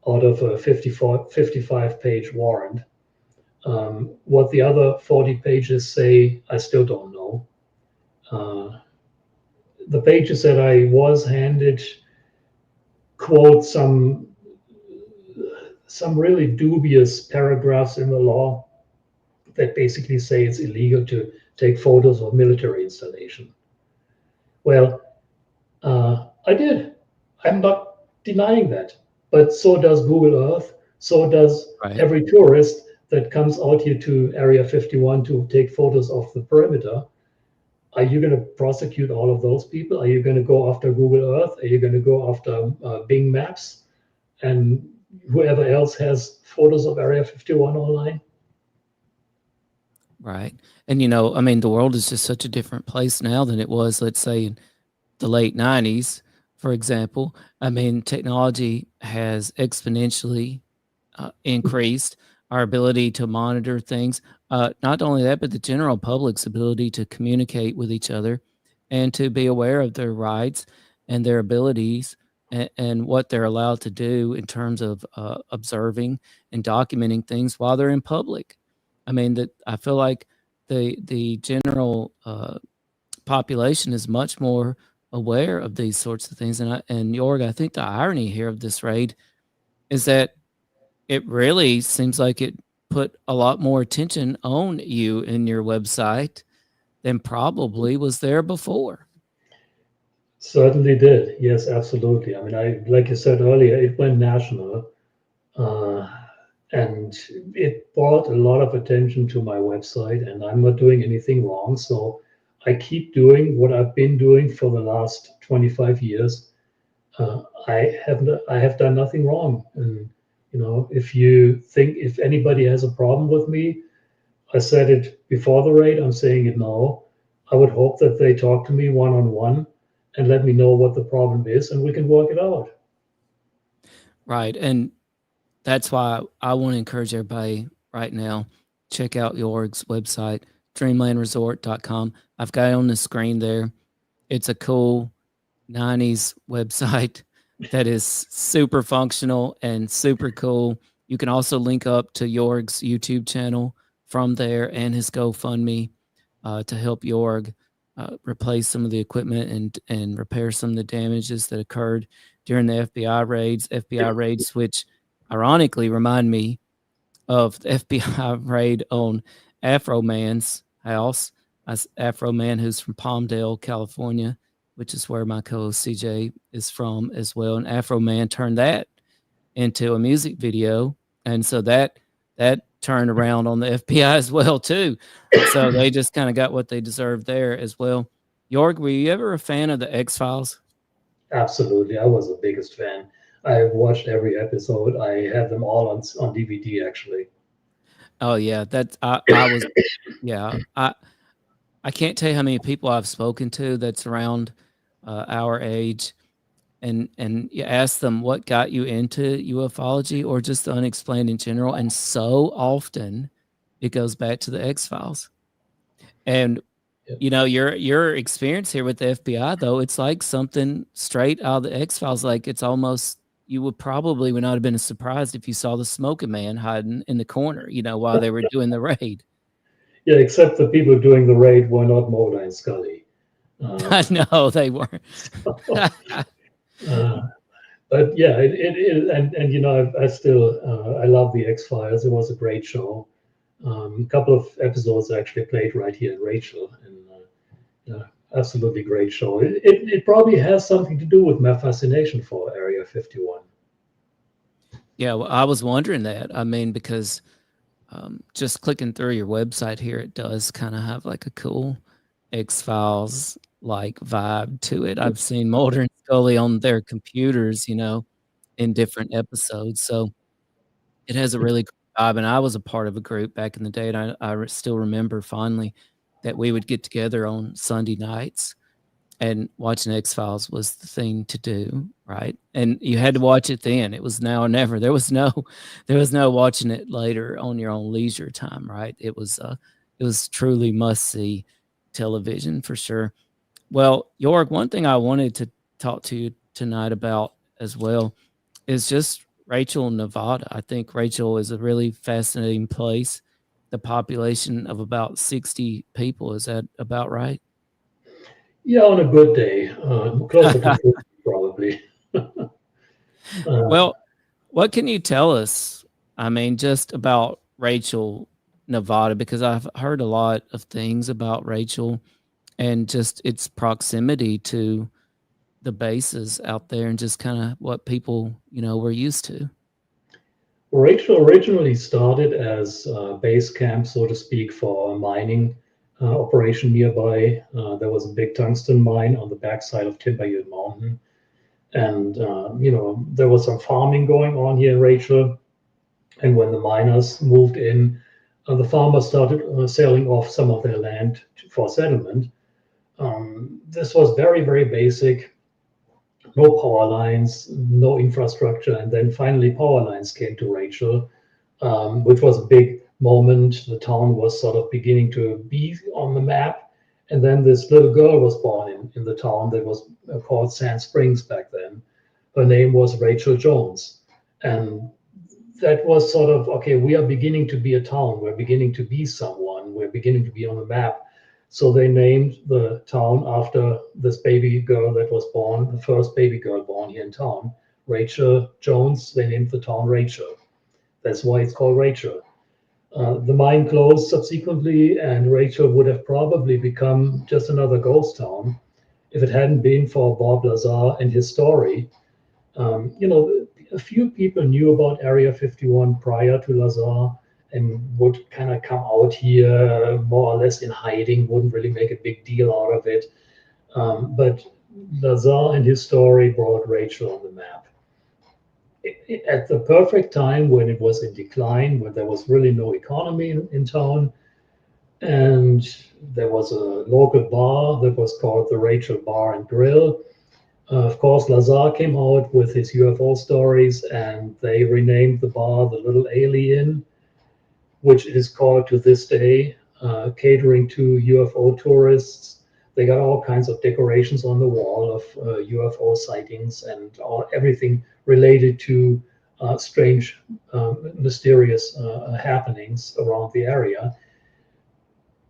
out of a 55-page warrant. What the other 40 pages say, I still don't know. The pages that I was handed quote some really dubious paragraphs in the law that basically say it's illegal to take photos of military installation. Well, I did. I'm not denying that. But so does Google Earth. So does every tourist that comes out here to Area 51 to take photos of the perimeter. Are you going to prosecute all of those people? Are you going to go after Google Earth? Are you going to go after Bing Maps and whoever else has photos of Area 51 online? Right. And, I mean, the world is just such a different place now than it was, let's say, in the late 90s, for example. I mean, technology has exponentially increased our ability to monitor things. Not only that, but the general public's ability to communicate with each other and to be aware of their rights and their abilities and what they're allowed to do in terms of observing and documenting things while they're in public. I mean, that I feel like the general population is much more aware of these sorts of things. And Joerg, I think the irony here of this raid is that it really seems like it put a lot more attention on you and your website than probably was there before. Certainly did. Yes, absolutely. I mean, like you said earlier, it went national, and it brought a lot of attention to my website, and I'm not doing anything wrong. So I keep doing what I've been doing for the last 25 years. I have done nothing wrong. And if anybody has a problem with me, I said it before the raid, I'm saying it now. I would hope that they talk to me one-on-one and let me know what the problem is, and we can work it out. Right. And that's why I want to encourage everybody right now, check out Joerg's website, dreamlandresort.com. I've got it on the screen there. It's a cool 90s website that is super functional and super cool. You can also link up to Joerg's YouTube channel from there and his GoFundMe to help Joerg replace some of the equipment and repair some of the damages that occurred during the FBI raids, which ironically remind me of the FBI raid on Afro Man's house. Afro Man, who's from Palmdale, California, which is where my co-host CJ is from as well. And Afro Man turned that into a music video. And so that turned around on the FBI as well, too. So they just kind of got what they deserved there as well. Joerg, were you ever a fan of the X-Files? Absolutely. I was the biggest fan. I've watched every episode. I have them all on DVD, actually. Oh, yeah. I was, yeah. I can't tell you how many people I've spoken to that's around our age, and you ask them what got you into ufology or just the unexplained in general, and so often it goes back to the X-Files. And your experience here with the FBI, though, it's like something straight out of the X-Files. Like it's almost, you would not have been surprised if you saw the smoking man hiding in the corner, while they were doing the raid. Yeah, except the people doing the raid were not Mulder and Scully. No, they weren't. But yeah, I still I love the X-Files. It was a great show. A couple of episodes actually played right here in Rachel, and absolutely great show. It probably has something to do with my fascination for Area 51. Yeah, well, I was wondering that. I mean, because just clicking through your website here, it does kind of have like a cool X-Files like vibe to it. I've seen Mulder and Scully on their computers, in different episodes. So it has a really cool vibe. And I was a part of a group back in the day, and I still remember fondly that we would get together on Sunday nights, and watching X-Files was the thing to do, right? And you had to watch it then. It was now or never. There was no watching it later on your own leisure time, right? It was truly must-see television for sure. Well, Joerg, one thing I wanted to talk to you tonight about as well is just Rachel, Nevada. I think Rachel is a really fascinating place. The population of about 60 people. Is that about right? Yeah, on a good day, closer to 50 probably. Well, what can you tell us? I mean, just about Rachel, Nevada, because I've heard a lot of things about Rachel and just its proximity to the bases out there and just kind of what people, were used to. Rachel originally started as a base camp, so to speak, for a mining operation nearby. There was a big tungsten mine on the backside of Timber Hill Mountain. And, there was some farming going on here in Rachel. And when the miners moved in, the farmers started selling off some of their land for settlement. This was very, very basic. No power lines, no infrastructure. And then finally power lines came to Rachel, which was a big moment. The town was sort of beginning to be on the map. And then this little girl was born in the town that was called Sand Springs back then. Her name was Rachel Jones. And that was sort of, okay, we are beginning to be a town. We're beginning to be someone. We're beginning to be on the map. So they named the town after this baby girl that was born, the first baby girl born here in town, Rachel Jones. They named the town Rachel. That's why it's called Rachel. The mine closed subsequently, and Rachel would have probably become just another ghost town if it hadn't been for Bob Lazar and his story. A few people knew about Area 51 prior to Lazar and would kind of come out here more or less in hiding, wouldn't really make a big deal out of it. But Lazar and his story brought Rachel on the map. At the perfect time when it was in decline, when there was really no economy in town, and there was a local bar that was called the Rachel Bar and Grill. Of course, Lazar came out with his UFO stories, and they renamed the bar the Little Alien, which is called to this day, catering to UFO tourists. They got all kinds of decorations on the wall of UFO sightings and everything related to strange, mysterious happenings around the area.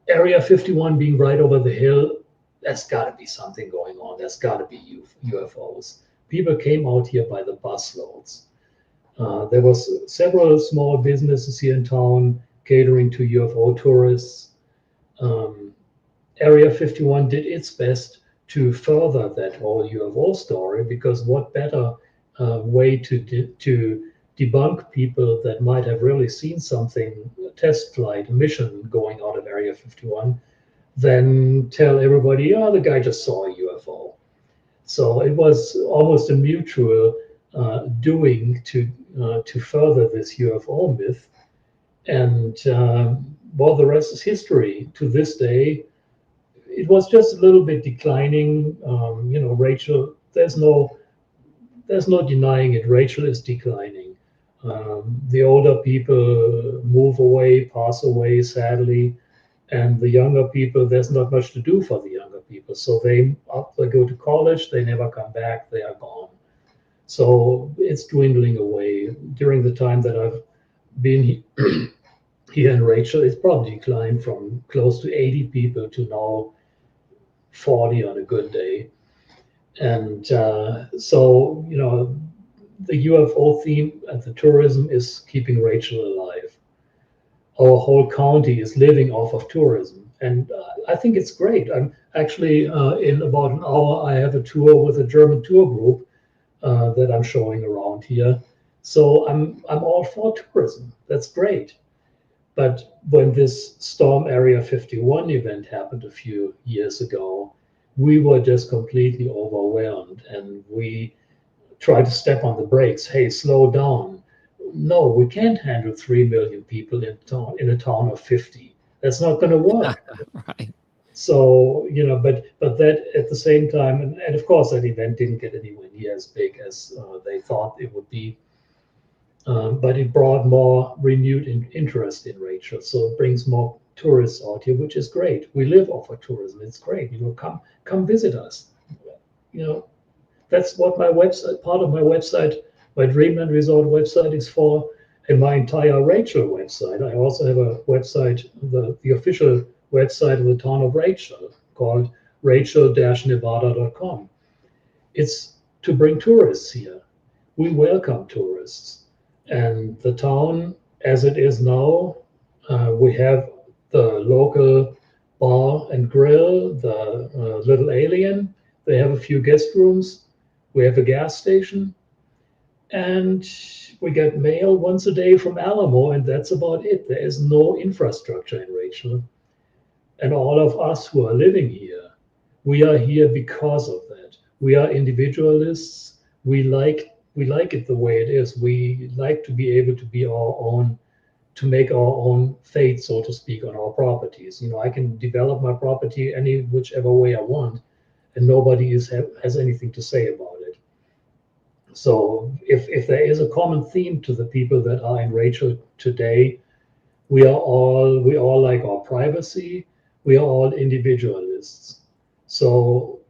Area 51 being right over the hill, there's got to be something going on. There's got to be UFOs. People came out here by the busloads. There was several small businesses here in town catering to UFO tourists. Area 51 did its best to further that whole UFO story, because what better way to debunk people that might have really seen something, a test flight, a mission going out of Area 51, than tell everybody, oh, the guy just saw a UFO. So it was almost a mutual doing to further this UFO myth. And well, the rest is history. To this day, it was just a little bit declining. Rachel, there's no denying it. Rachel is declining. The older people move away, pass away, sadly. And the younger people, there's not much to do for the younger people. So they go to college, they never come back, they are gone. So it's dwindling away. During the time that I've been here in Rachel, it's probably declined from close to 80 people to now 40 on a good day. And so, the UFO theme and the tourism is keeping Rachel alive. Our whole county is living off of tourism. And I think it's great. I'm actually in about an hour, I have a tour with a German tour group that I'm showing around here. So I'm all for tourism. That's great. But when this Storm Area 51 event happened a few years ago, we were just completely overwhelmed, and we tried to step on the brakes. Hey, slow down. No, we can't handle 3 million people in a town of 50. That's not going to work. Right. So, but that at the same time, and of course, that event didn't get anywhere near as big as they thought it would be. But it brought more renewed interest in Rachel. So it brings more tourists out here, which is great. We live off of tourism. It's great. Come visit us. That's what my website, part of my website, my Dreamland Resort website is for, and my entire Rachel website. I also have a website, the official website of the town of Rachel, called rachel-nevada.com. It's to bring tourists here. We welcome tourists. And the town, as it is now, we have the local bar and grill, the Little Alien. They have a few guest rooms. We have a gas station. And we get mail once a day from Alamo, and that's about it. There is no infrastructure in Rachel. And all of us who are living here, we are here because of that. We are individualists. We like it the way it is. We like to be able to be our own, to make our own fate, so to speak, on our properties. I can develop my property any whichever way I want, and nobody has anything to say about it. So if there is a common theme to the people that are in Rachel today, we all like our privacy. We are all individualists. So,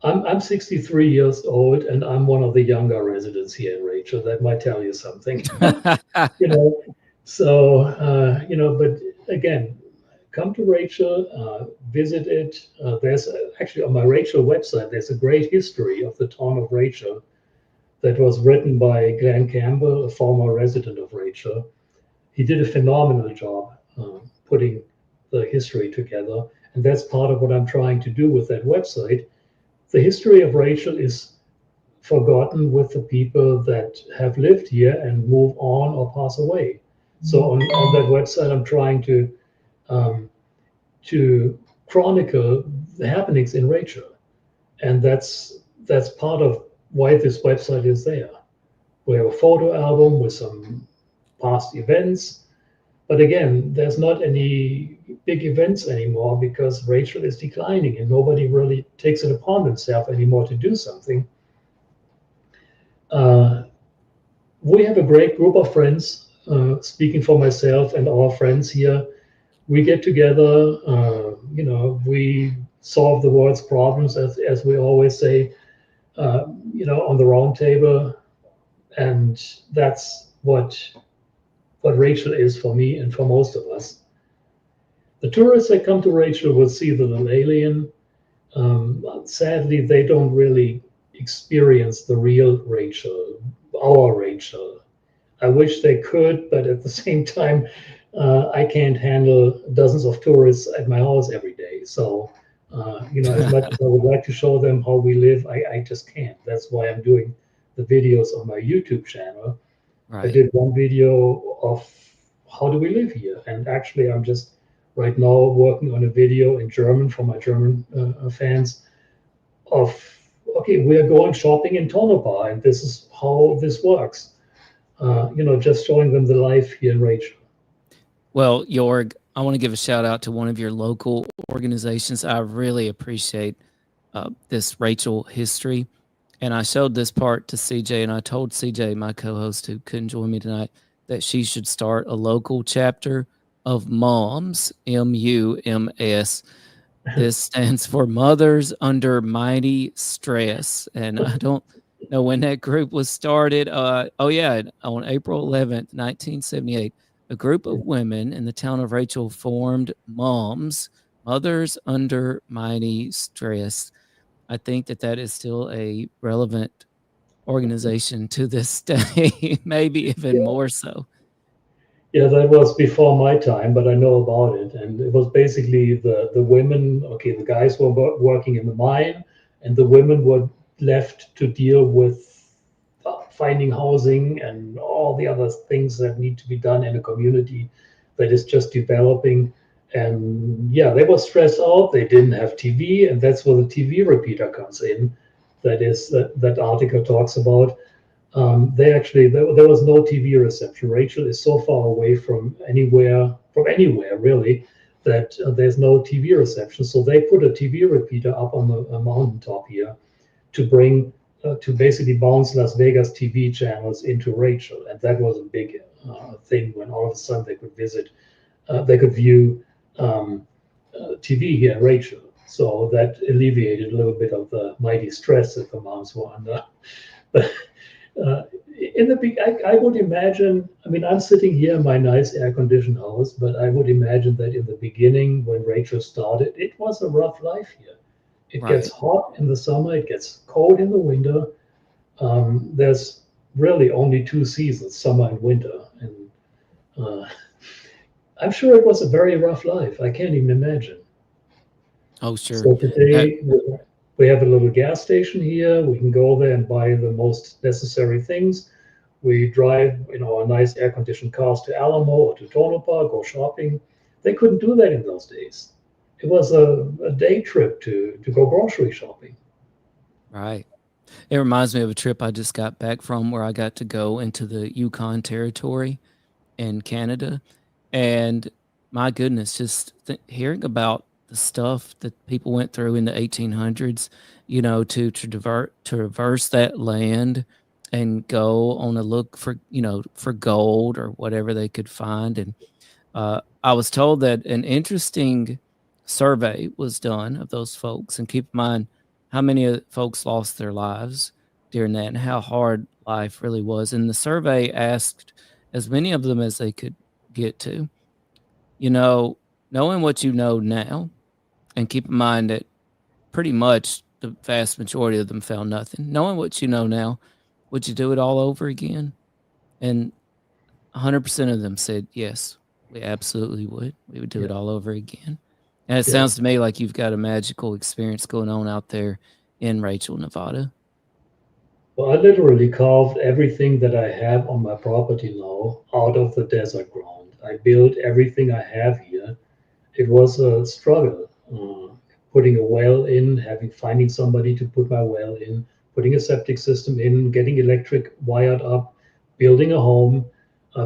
I'm 63 years old, and I'm one of the younger residents here in Rachel. That might tell you something. So, but again, come to Rachel, visit it. There's actually on my Rachel website, there's a great history of the town of Rachel that was written by Glenn Campbell, a former resident of Rachel. He did a phenomenal job putting the history together. And that's part of what I'm trying to do with that website. The history of Rachel is forgotten with the people that have lived here and move on or pass away. So on that website, I'm trying to chronicle the happenings in Rachel. And that's part of why this website is there. We have a photo album with some past events. But again, there's not any big events anymore because Rachel is declining and nobody really takes it upon themselves anymore to do something. We have a great group of friends, speaking for myself and our friends here. We get together, we solve the world's problems, as we always say, on the round table. And that's what Rachel is for me and for most of us. The tourists that come to Rachel will see the Little Alien. Sadly, they don't really experience the real Rachel, our Rachel. I wish they could, but at the same time, I can't handle dozens of tourists at my house every day. So, as much as I would like to show them how we live, I just can't. That's why I'm doing the videos on my YouTube channel. Right. I did one video of how do we live here, and actually I'm just right now working on a video in German for my German fans of, okay, we are going shopping in Tonopah, and this is how this works. Just showing them the life here in Rachel. Well, Joerg, I want to give a shout out to one of your local organizations. I really appreciate this Rachel history. And I showed this part to CJ, and I told CJ, my co-host who couldn't join me tonight, that she should start a local chapter of MOMS, M-U-M-S. This stands for Mothers Under Mighty Stress. And I don't know when that group was started. On April 11th, 1978, a group of women in the town of Rachel formed MOMS, Mothers Under Mighty Stress. I think that is still a relevant organization to this day, maybe even more so. Yeah, that was before my time, but I know about it. And it was basically the women, okay, the guys were working in the mine, and the women were left to deal with finding housing and all the other things that need to be done in a community that is just developing. And yeah, they were stressed out. They didn't have TV, and that's where the TV repeater comes in. That is that article talks about. They actually there was no TV reception. Rachel is so far away from anywhere really, that there's no TV reception. So they put a TV repeater up on a mountaintop here to bring to basically bounce Las Vegas TV channels into Rachel, and that was a big thing when all of a sudden they could they could view TV here in Rachel. So that alleviated a little bit of the mighty stress that the moms were under. But in the big, I would imagine, I mean, I'm sitting here in my nice air-conditioned house, but I would imagine that in the beginning, when Rachel started, it was a rough life here. It gets hot in the summer, it gets cold in the winter. There's really only 2 seasons, summer and winter. And I'm sure it was a very rough life. I can't even imagine. Oh, sure. So today, we have a little gas station here. We can go there and buy the most necessary things. We drive, our nice air-conditioned cars to Alamo or to Tonopah, go shopping. They couldn't do that in those days. It was a day trip to go grocery shopping. Right. It reminds me of a trip I just got back from, where I got to go into the Yukon Territory in Canada. And my goodness, just hearing about the stuff that people went through in the 1800s, to traverse that land and go on a look for, for gold or whatever they could find. And I was told that an interesting survey was done of those folks, and keep in mind how many folks lost their lives during that and how hard life really was. And the survey asked as many of them as they could get to, knowing what you know now, and keep in mind that pretty much the vast majority of them found nothing. Knowing what you know now, would you do it all over again? And 100% of them said, yes, we absolutely would. We would do it all over again. And it sounds to me like you've got a magical experience going on out there in Rachel, Nevada. Well, I literally carved everything that I have on my property now out of the desert ground. I built everything I have here. It was a struggle, putting a well in, finding somebody to put my well in, putting a septic system in, getting electric wired up, building a home,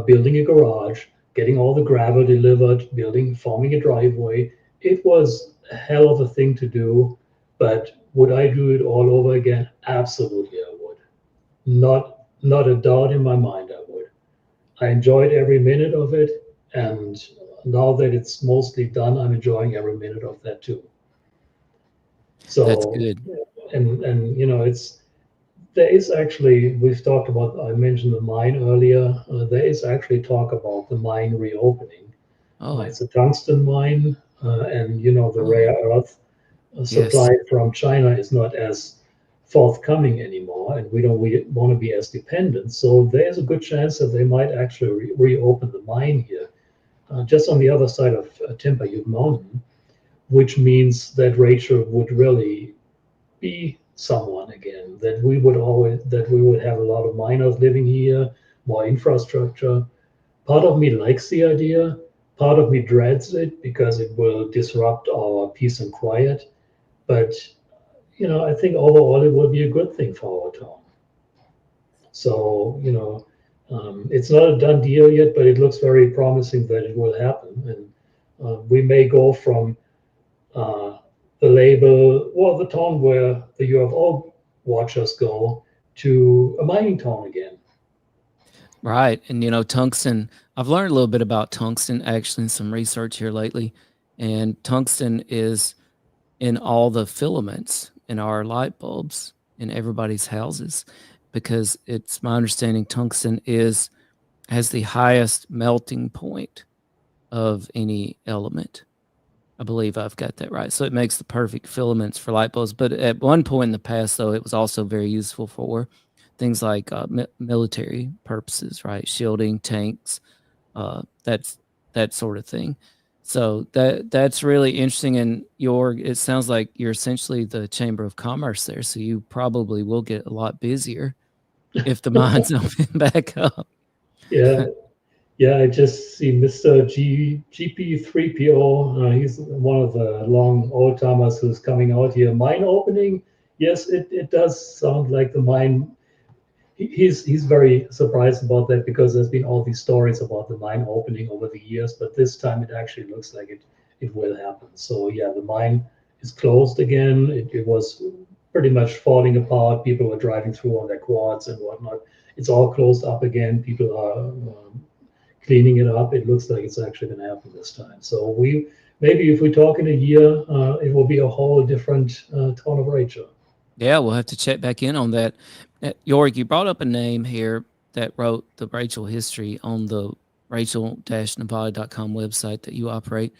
building a garage, getting all the gravel delivered, forming a driveway. It was a hell of a thing to do, but would I do it all over again? Absolutely, I would. Not a doubt in my mind, I would. I enjoyed every minute of it, and now that it's mostly done, I'm enjoying every minute of that too. So that's good. And there is actually, we've talked about, I mentioned the mine earlier. There is actually talk about the mine reopening. It's a tungsten mine, and the rare earth supply from China is not as forthcoming anymore, and we don't want to be as dependent. So there's a good chance that they might actually reopen the mine here, just on the other side of Timberview Mountain, which means that Rachel would really be someone again, that we would have a lot of miners living here, more infrastructure. Part of me likes the idea, part of me dreads it because it will disrupt our peace and quiet. But I think overall it will be a good thing for our town. So it's not a done deal yet, but it looks very promising that it will happen. And we may go from the label, or the town where the UFO watchers go, to a mining town again. Right. And, tungsten, I've learned a little bit about tungsten actually in some research here lately. And tungsten is in all the filaments in our light bulbs in everybody's houses, because it's my understanding tungsten has the highest melting point of any element. I believe I've got that right. So it makes the perfect filaments for light bulbs. But at one point in the past, though, it was also very useful for things like military purposes, right? Shielding tanks, That's that sort of thing. So that's really interesting. And it sounds like you're essentially the Chamber of Commerce there. So you probably will get a lot busier if the mines open back up. Yeah. Yeah, I just see Mr. GP3PO. He's one of the long old timers who's coming out here. Mine opening, yes, it does sound like the mine. He's very surprised about that because there's been all these stories about the mine opening over the years, but this time it actually looks like it will happen. So yeah, the mine is closed again. It was pretty much falling apart. People were driving through on their quads and whatnot. It's all closed up again. People are cleaning it up. It looks like it's actually going to happen this time. So maybe if we talk in a year, it will be a whole different tone of Rachel. Yeah, we'll have to check back in on that. Joerg, you brought up a name here that wrote the Rachel history on the rachel-nevada.com website that you operate,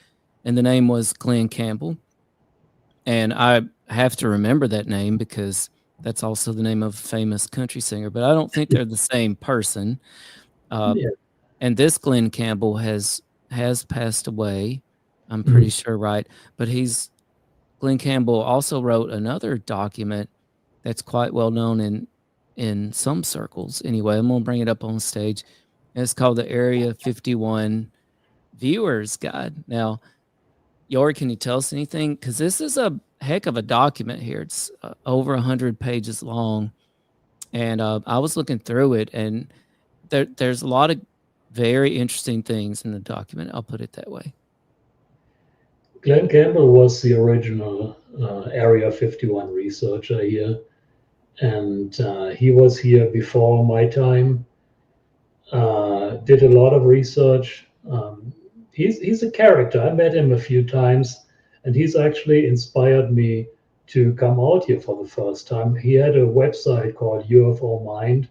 and the name was Glenn Campbell. And I have to remember that name because that's also the name of a famous country singer, but I don't think they're the same person. Yeah. And this Glenn Campbell has passed away. I'm pretty sure, right? But Glenn Campbell also wrote another document that's quite well known in some circles. Anyway, I'm going to bring it up on stage. It's called the Area 51 Viewers Guide. Now, Joerg, can you tell us anything? Because this is a heck of a document here. It's over 100 pages long. And I was looking through it, and there's a lot of very interesting things in the document. I'll put it that way. Glenn Campbell was the original Area 51 researcher here. And he was here before my time, did a lot of research. He's a character. I met him a few times, and he's actually inspired me to come out here for the first time. He had a website called UFO Mind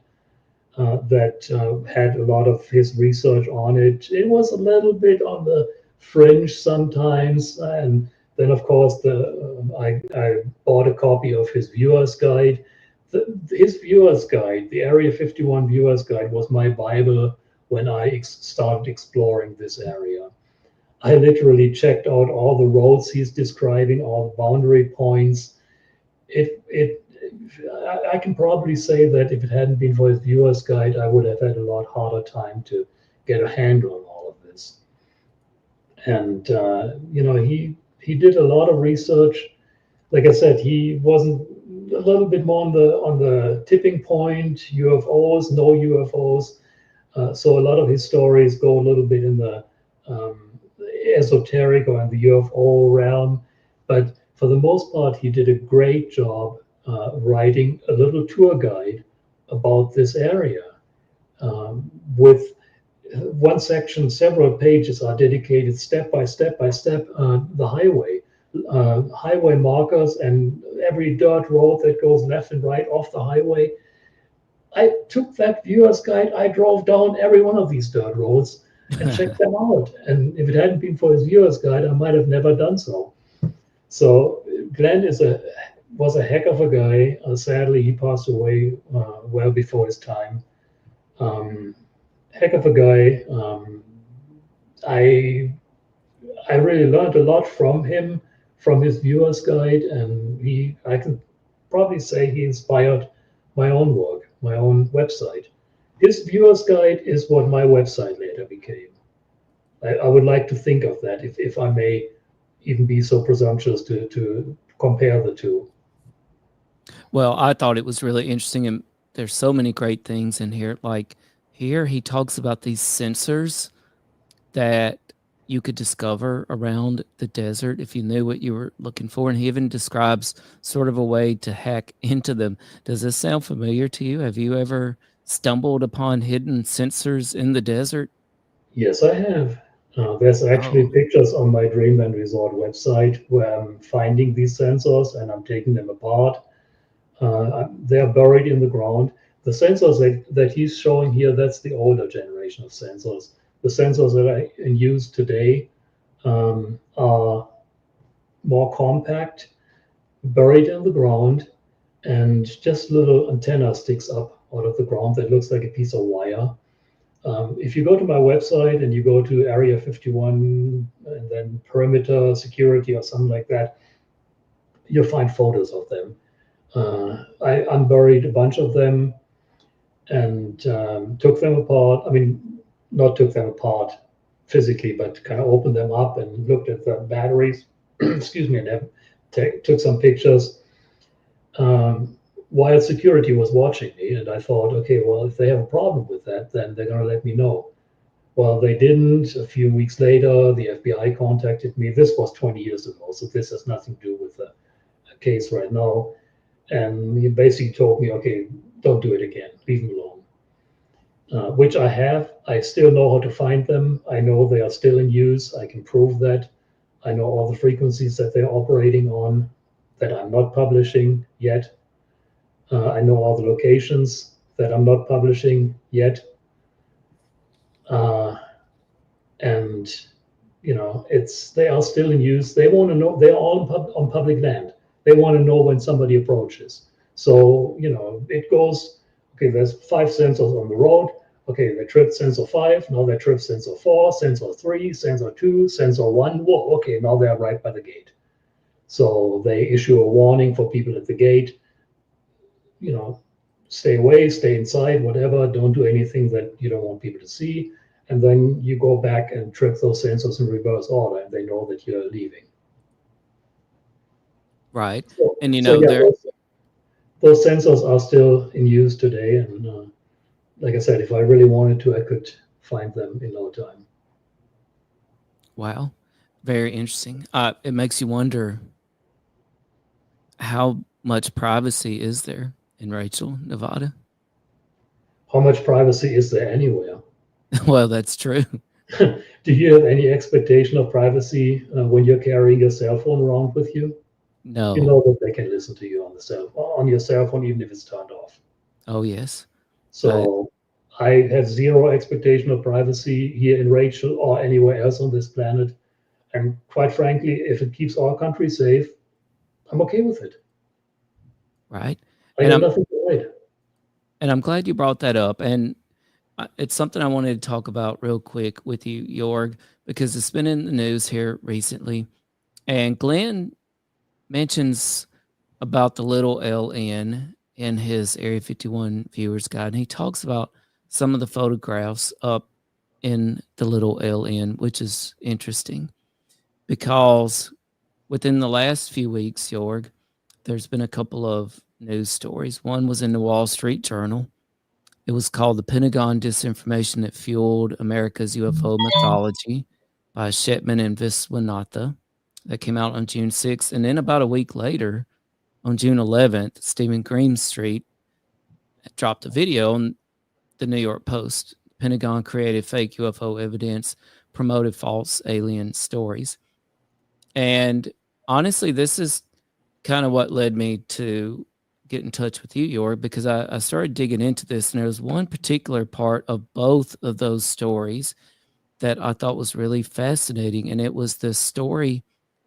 that had a lot of his research on it. It was a little bit on the fringe sometimes, and then of course I bought a copy of his viewer's guide. His viewer's guide, the Area 51 viewer's guide, was my Bible when I started exploring this area. I literally checked out all the roads he's describing, all the boundary points. I can probably say that if it hadn't been for his viewer's guide, I would have had a lot harder time to get a handle on all of this. And he did a lot of research. Like I said, he wasn't a little bit more on the tipping point, UFOs, no UFOs. So a lot of his stories go a little bit in the esoteric or in the UFO realm. But for the most part, he did a great job writing a little tour guide about this area. With one section, several pages are dedicated step by step the highway. Highway markers and every dirt road that goes left and right off the highway. I took that viewer's guide, I drove down every one of these dirt roads and checked them out. And if it hadn't been for his viewer's guide, I might have never done so. So Glenn was a heck of a guy. Sadly, he passed away well before his time. Heck of a guy. I really learned a lot from him, from his viewer's guide, and I can probably say he inspired my own work, my own website. His viewer's guide is what my website later became. I would like to think of that, if I may even be so presumptuous to compare the two. Well, I thought it was really interesting, and there's so many great things in here. Like here, he talks about these sensors that you could discover around the desert if you knew what you were looking for. And he even describes sort of a way to hack into them. Does this sound familiar to you? Have you ever stumbled upon hidden sensors in the desert? Yes, I have. There's actually pictures on my Dreamland Resort website where I'm finding these sensors and I'm taking them apart. They're buried in the ground. The sensors that he's showing here, that's the older generation of sensors. The sensors that are in use today are more compact, buried in the ground, and just little antenna sticks up out of the ground that looks like a piece of wire. If you go to my website and you go to Area 51 and then perimeter security or something like that, you'll find photos of them. I unburied a bunch of them and took them apart. I mean, not took them apart physically, but kind of opened them up and looked at the batteries, excuse me, and took some pictures. While security was watching me, and I thought, okay, well, if they have a problem with that, then they're going to let me know. Well, they didn't. A few weeks later, the FBI contacted me. This was 20 years ago, so this has nothing to do with the case right now. And he basically told me, okay, don't do it again. Leave them alone. Which I have. I still know how to find them. I know they are still in use. I can prove that. I know all the frequencies that they're operating on that I'm not publishing yet. I know all the locations that I'm not publishing yet. And they are still in use. They want to know, they're all on public land. They want to know when somebody approaches. So, it goes, okay, there's 5 sensors on the road. Okay, they tripped sensor 5, now they tripped sensor 4, sensor 3, sensor 2, sensor 1. Whoa, okay, now they're right by the gate. So they issue a warning for people at the gate, stay away, stay inside, whatever, don't do anything that you don't want people to see. And then you go back and trip those sensors in reverse order, and they know that you're leaving. Right. So, and those sensors are still in use today. And like I said, if I really wanted to, I could find them in no time. Wow. Very interesting. It makes you wonder, how much privacy is there in Rachel, Nevada? How much privacy is there anywhere? Well, that's true. Do you have any expectation of privacy when you're carrying your cell phone around with you? No. You know that they can listen to you on your cell phone, even if it's turned off. Oh, yes. So I have zero expectation of privacy here in Rachel or anywhere else on this planet. And quite frankly, if it keeps our country safe, I'm okay with it. Right. I got nothing to hide. And I'm glad you brought that up. And it's something I wanted to talk about real quick with you, Joerg, because it's been in the news here recently. And Glenn mentions about the little LN in his Area 51 Viewer's Guide. And he talks about some of the photographs up in the little LN, which is interesting because within the last few weeks, Joerg, there's been a couple of news stories. One was in the Wall Street Journal. It was called The Pentagon Disinformation That Fueled America's UFO Mythology by Shetman and Viswanathan. That came out on June 6th. And then about a week later, on June 11th, Stephen Greenstreet dropped a video on the New York Post. Pentagon created fake UFO evidence, promoted false alien stories. And honestly, this is kind of what led me to get in touch with you, Joerg, because I started digging into this, and there was one particular part of both of those stories that I thought was really fascinating, and it was this story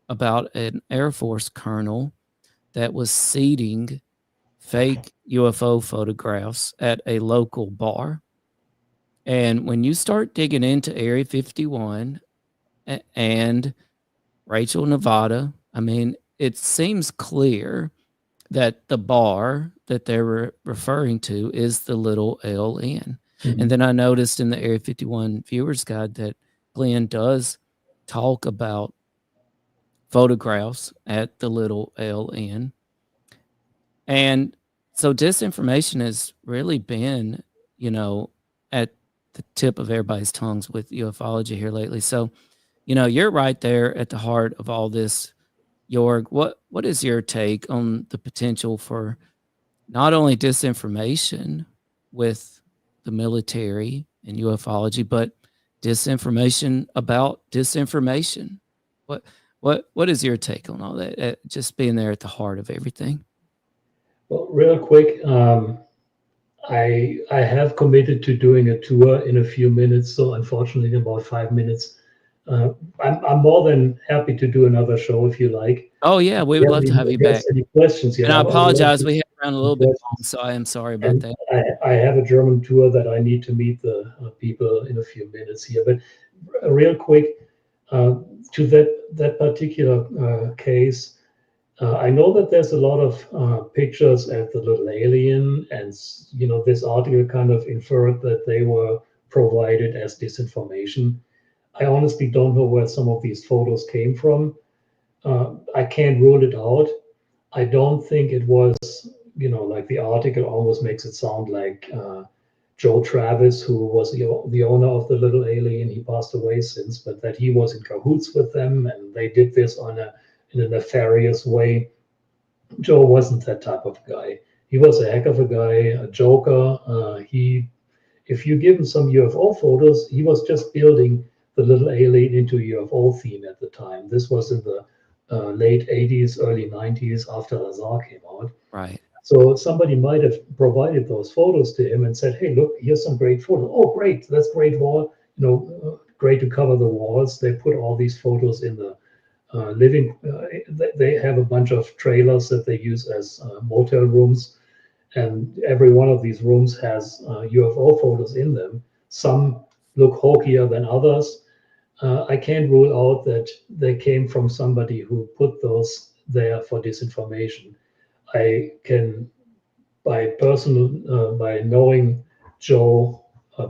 about an Air Force colonel that was seeding fake UFO photographs at a local bar. And when you start digging into Area 51 and Rachel, Nevada, I mean, it seems clear that the bar that they're referring to is the little LN. Mm-hmm. And then I noticed in the Area 51 Viewer's Guide that Glenn does talk about photographs at the little LN. And so disinformation has really been, at the tip of everybody's tongues with ufology here lately. So, you're right there at the heart of all this, Joerg. What is your take on the potential for not only disinformation with the military and ufology, but disinformation about disinformation? What is your take on all that? Just being there at the heart of everything. Well, real quick, I have committed to doing a tour in a few minutes. So unfortunately, in about 5 minutes, I'm more than happy to do another show if you like. Oh yeah, we would love to have you back. Any questions? And I apologize, we have run a little bit long, so I am sorry about that. I have a German tour that I need to meet the people in a few minutes here. But real quick, to that particular case, I know that there's a lot of pictures at the little alien, and this article kind of inferred that they were provided as disinformation. I honestly don't know where some of these photos came from. I can't rule it out. I don't think it was, like the article almost makes it sound like Joe Travis, who was the owner of the little alien. He passed away since, but that he was in cahoots with them and they did this in a nefarious way. Joe wasn't that type of guy. He was a heck of a guy, a joker. If you give him some UFO photos, he was just building the little alien into a UFO theme at the time. This was in the late 80s, early 90s, after Lazar came out. Right. So somebody might have provided those photos to him and said, "Hey, look, here's some great photos. Oh, great, that's great wall. Great to cover the walls." They put all these photos in the living. They have a bunch of trailers that they use as motel rooms, and every one of these rooms has UFO photos in them. Some look hokier than others. I can't rule out that they came from somebody who put those there for disinformation. I can, by knowing Joe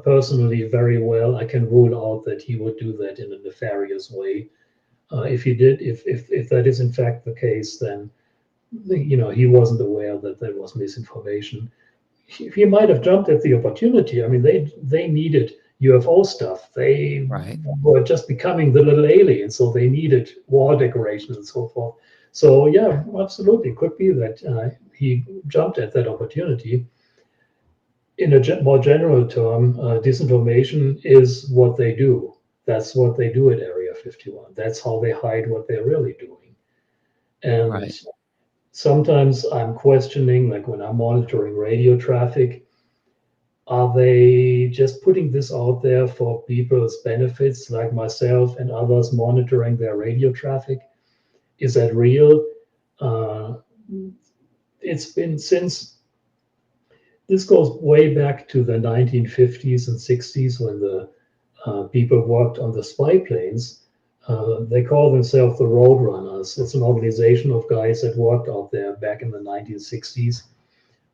personally very well, I can rule out that he would do that in a nefarious way. If that is in fact the case, then he wasn't aware that there was misinformation. He might have jumped at the opportunity. I mean, they needed UFO stuff. They were just becoming the little alien, so they needed wall decoration and so forth. So yeah, absolutely, could be that he jumped at that opportunity. In a more general term, disinformation is what they do. That's what they do at Area 51. That's how they hide what they're really doing. And sometimes I'm questioning, like when I'm monitoring radio traffic, are they just putting this out there for people's benefits, like myself and others monitoring their radio traffic? Is that real? It's been since, this goes way back to the 1950s and 60s when the people worked on the spy planes. They call themselves the Roadrunners. It's an organization of guys that worked out there back in the 1960s.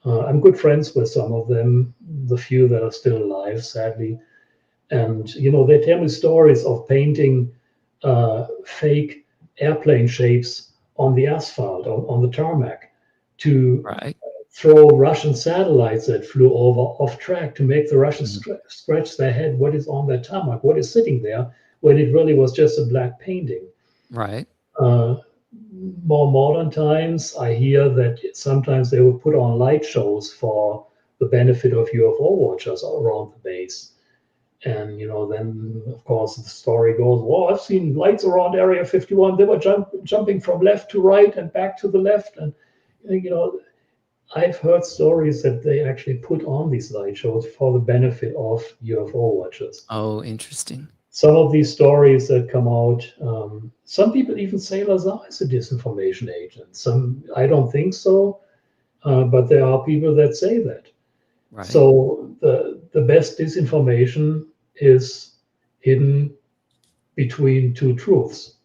I'm good friends with some of them, the few that are still alive, sadly. And, they tell me stories of painting fake airplane shapes on the asphalt, on the tarmac, to throw Russian satellites that flew over off track to make the Russians scratch their head. What is on that tarmac? What is sitting there? When it really was just a black painting. Right. More modern times, I hear that sometimes they would put on light shows for the benefit of UFO watchers around the base. And, then, of course, the story goes, well, I've seen lights around Area 51. They were jumping from left to right and back to the left. And, I've heard stories that they actually put on these light shows for the benefit of UFO watchers. Oh, interesting. Some of these stories that come out, some people even say Lazar is a disinformation agent. Some, I don't think so, but there are people that say that. Right. So the best disinformation is hidden between two truths.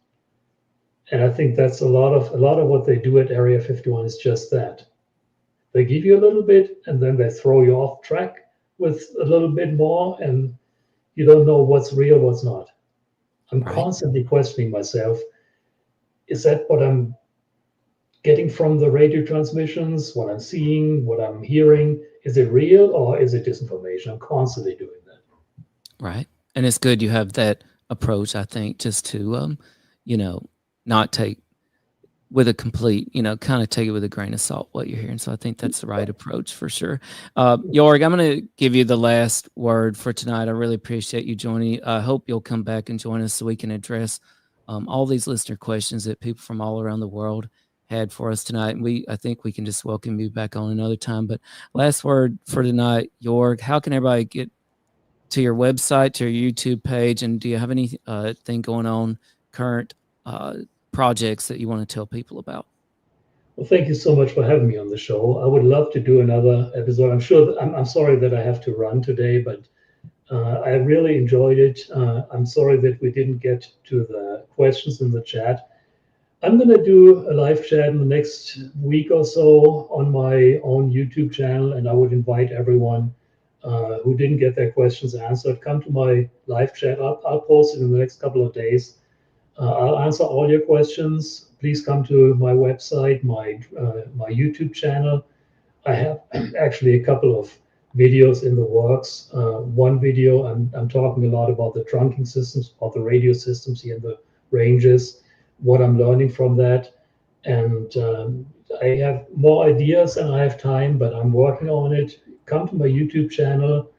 And I think that's a lot of what they do at Area 51 is just that. They give you a little bit and then they throw you off track with a little bit more, and you don't know what's real, what's not. I'm constantly questioning myself. Is that what I'm getting from the radio transmissions, what I'm seeing, what I'm hearing? Is it real or is it disinformation? I'm constantly doing that. Right. And it's good you have that approach, I think, just to, not take with a complete, kind of take it with a grain of salt what you're hearing. So I think that's the right approach for sure. Joerg, I'm going to give you the last word for tonight. I really appreciate you joining. I hope you'll come back and join us so we can address all these listener questions that people from all around the world had for us tonight. And I think we can just welcome you back on another time. But last word for tonight, Joerg, how can everybody get to your website, to your YouTube page, and do you have anything going on, current projects that you want to tell people about? Well, thank you so much for having me on the show. I would love to do another episode. I'm sorry that I have to run today, but I really enjoyed it. I'm sorry that we didn't get to the questions in the chat. I'm going to do a live chat in the next week or so on my own YouTube channel, and I would invite everyone who didn't get their questions answered, come to my live chat. I'll post it in the next couple of days. I'll answer all your questions. Please come to my website, my YouTube channel. I have actually a couple of videos in the works. One video, I'm talking a lot about the trunking systems, about the radio systems here in the ranges, what I'm learning from that. And I have more ideas and I have time, but I'm working on it. Come to my YouTube channel.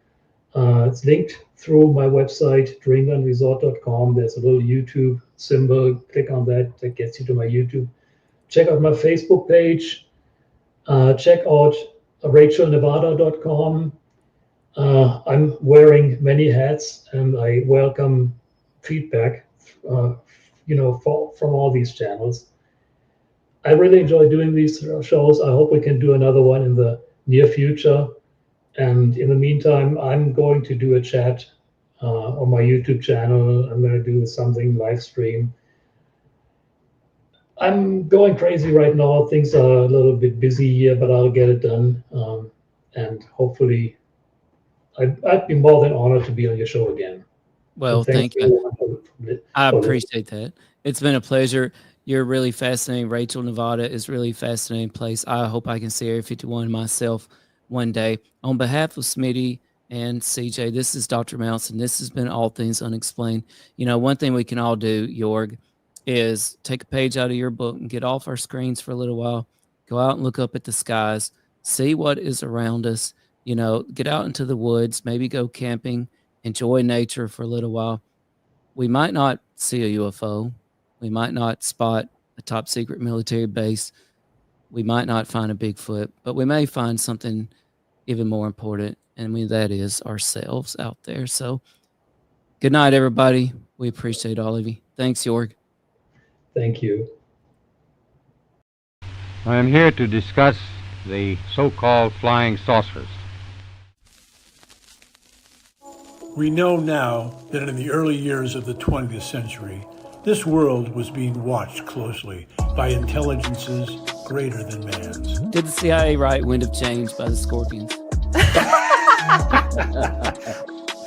It's linked through my website, dreamlandresort.com. There's a little YouTube symbol. Click on that. That gets you to my YouTube. Check out my Facebook page. Check out rachelnevada.com. I'm wearing many hats, and I welcome feedback, from all these channels. I really enjoy doing these shows. I hope we can do another one in the near future. And in the meantime, I'm going to do a chat on my YouTube channel. I'm going to do something live stream. I'm going crazy right now. Things are a little bit busy here, but I'll get it done. And hopefully, I'd be more than honored to be on your show again. Well, thank you. I appreciate that. It's been a pleasure. You're really fascinating. Rachel, Nevada is really a fascinating place. I hope I can see Area 51 myself one day. On behalf of Smitty and CJ, this is Dr. Mounts, and this has been All Things Unexplained. One thing we can all do, Joerg, is take a page out of your book and get off our screens for a little while. Go out and look up at the skies. See what is around us. Get out into the woods. Maybe go camping. Enjoy nature for a little while. We might not see a UFO. We might not spot a top secret military base. We might not find a Bigfoot, but we may find something even more important, and that is ourselves out there. So good night, everybody. We appreciate all of you. Thanks, Joerg. Thank you. I am here to discuss the so-called flying saucers. We know now that in the early years of the 20th century, this world was being watched closely by intelligences greater than man's. Did the CIA write Wind of Change by the Scorpions?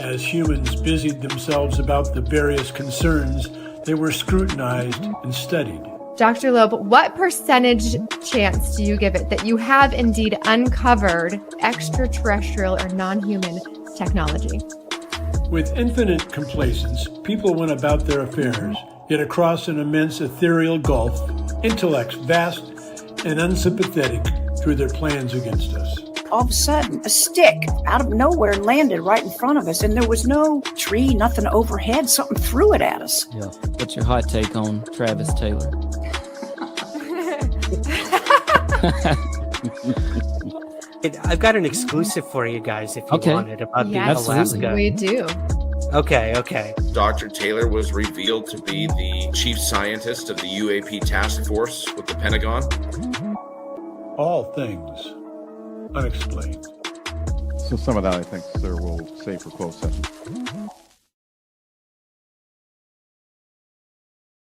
As humans busied themselves about the various concerns, they were scrutinized and studied. Dr. Loeb, what percentage chance do you give it that you have indeed uncovered extraterrestrial or non-human technology? With infinite complacence, people went about their affairs, yet across an immense ethereal gulf, intellects vast and unsympathetic drew their plans against us. All of a sudden, a stick out of nowhere landed right in front of us, and there was no tree, nothing overhead. Something threw it at us. Yeah. What's your hot take on Travis Taylor? I've got an exclusive for you guys if you want it about the Alaska. We do. Okay. Dr. Taylor was revealed to be the chief scientist of the UAP task force with the Pentagon. All things unexplained. So some of that, I think, sir, we'll save for closed session.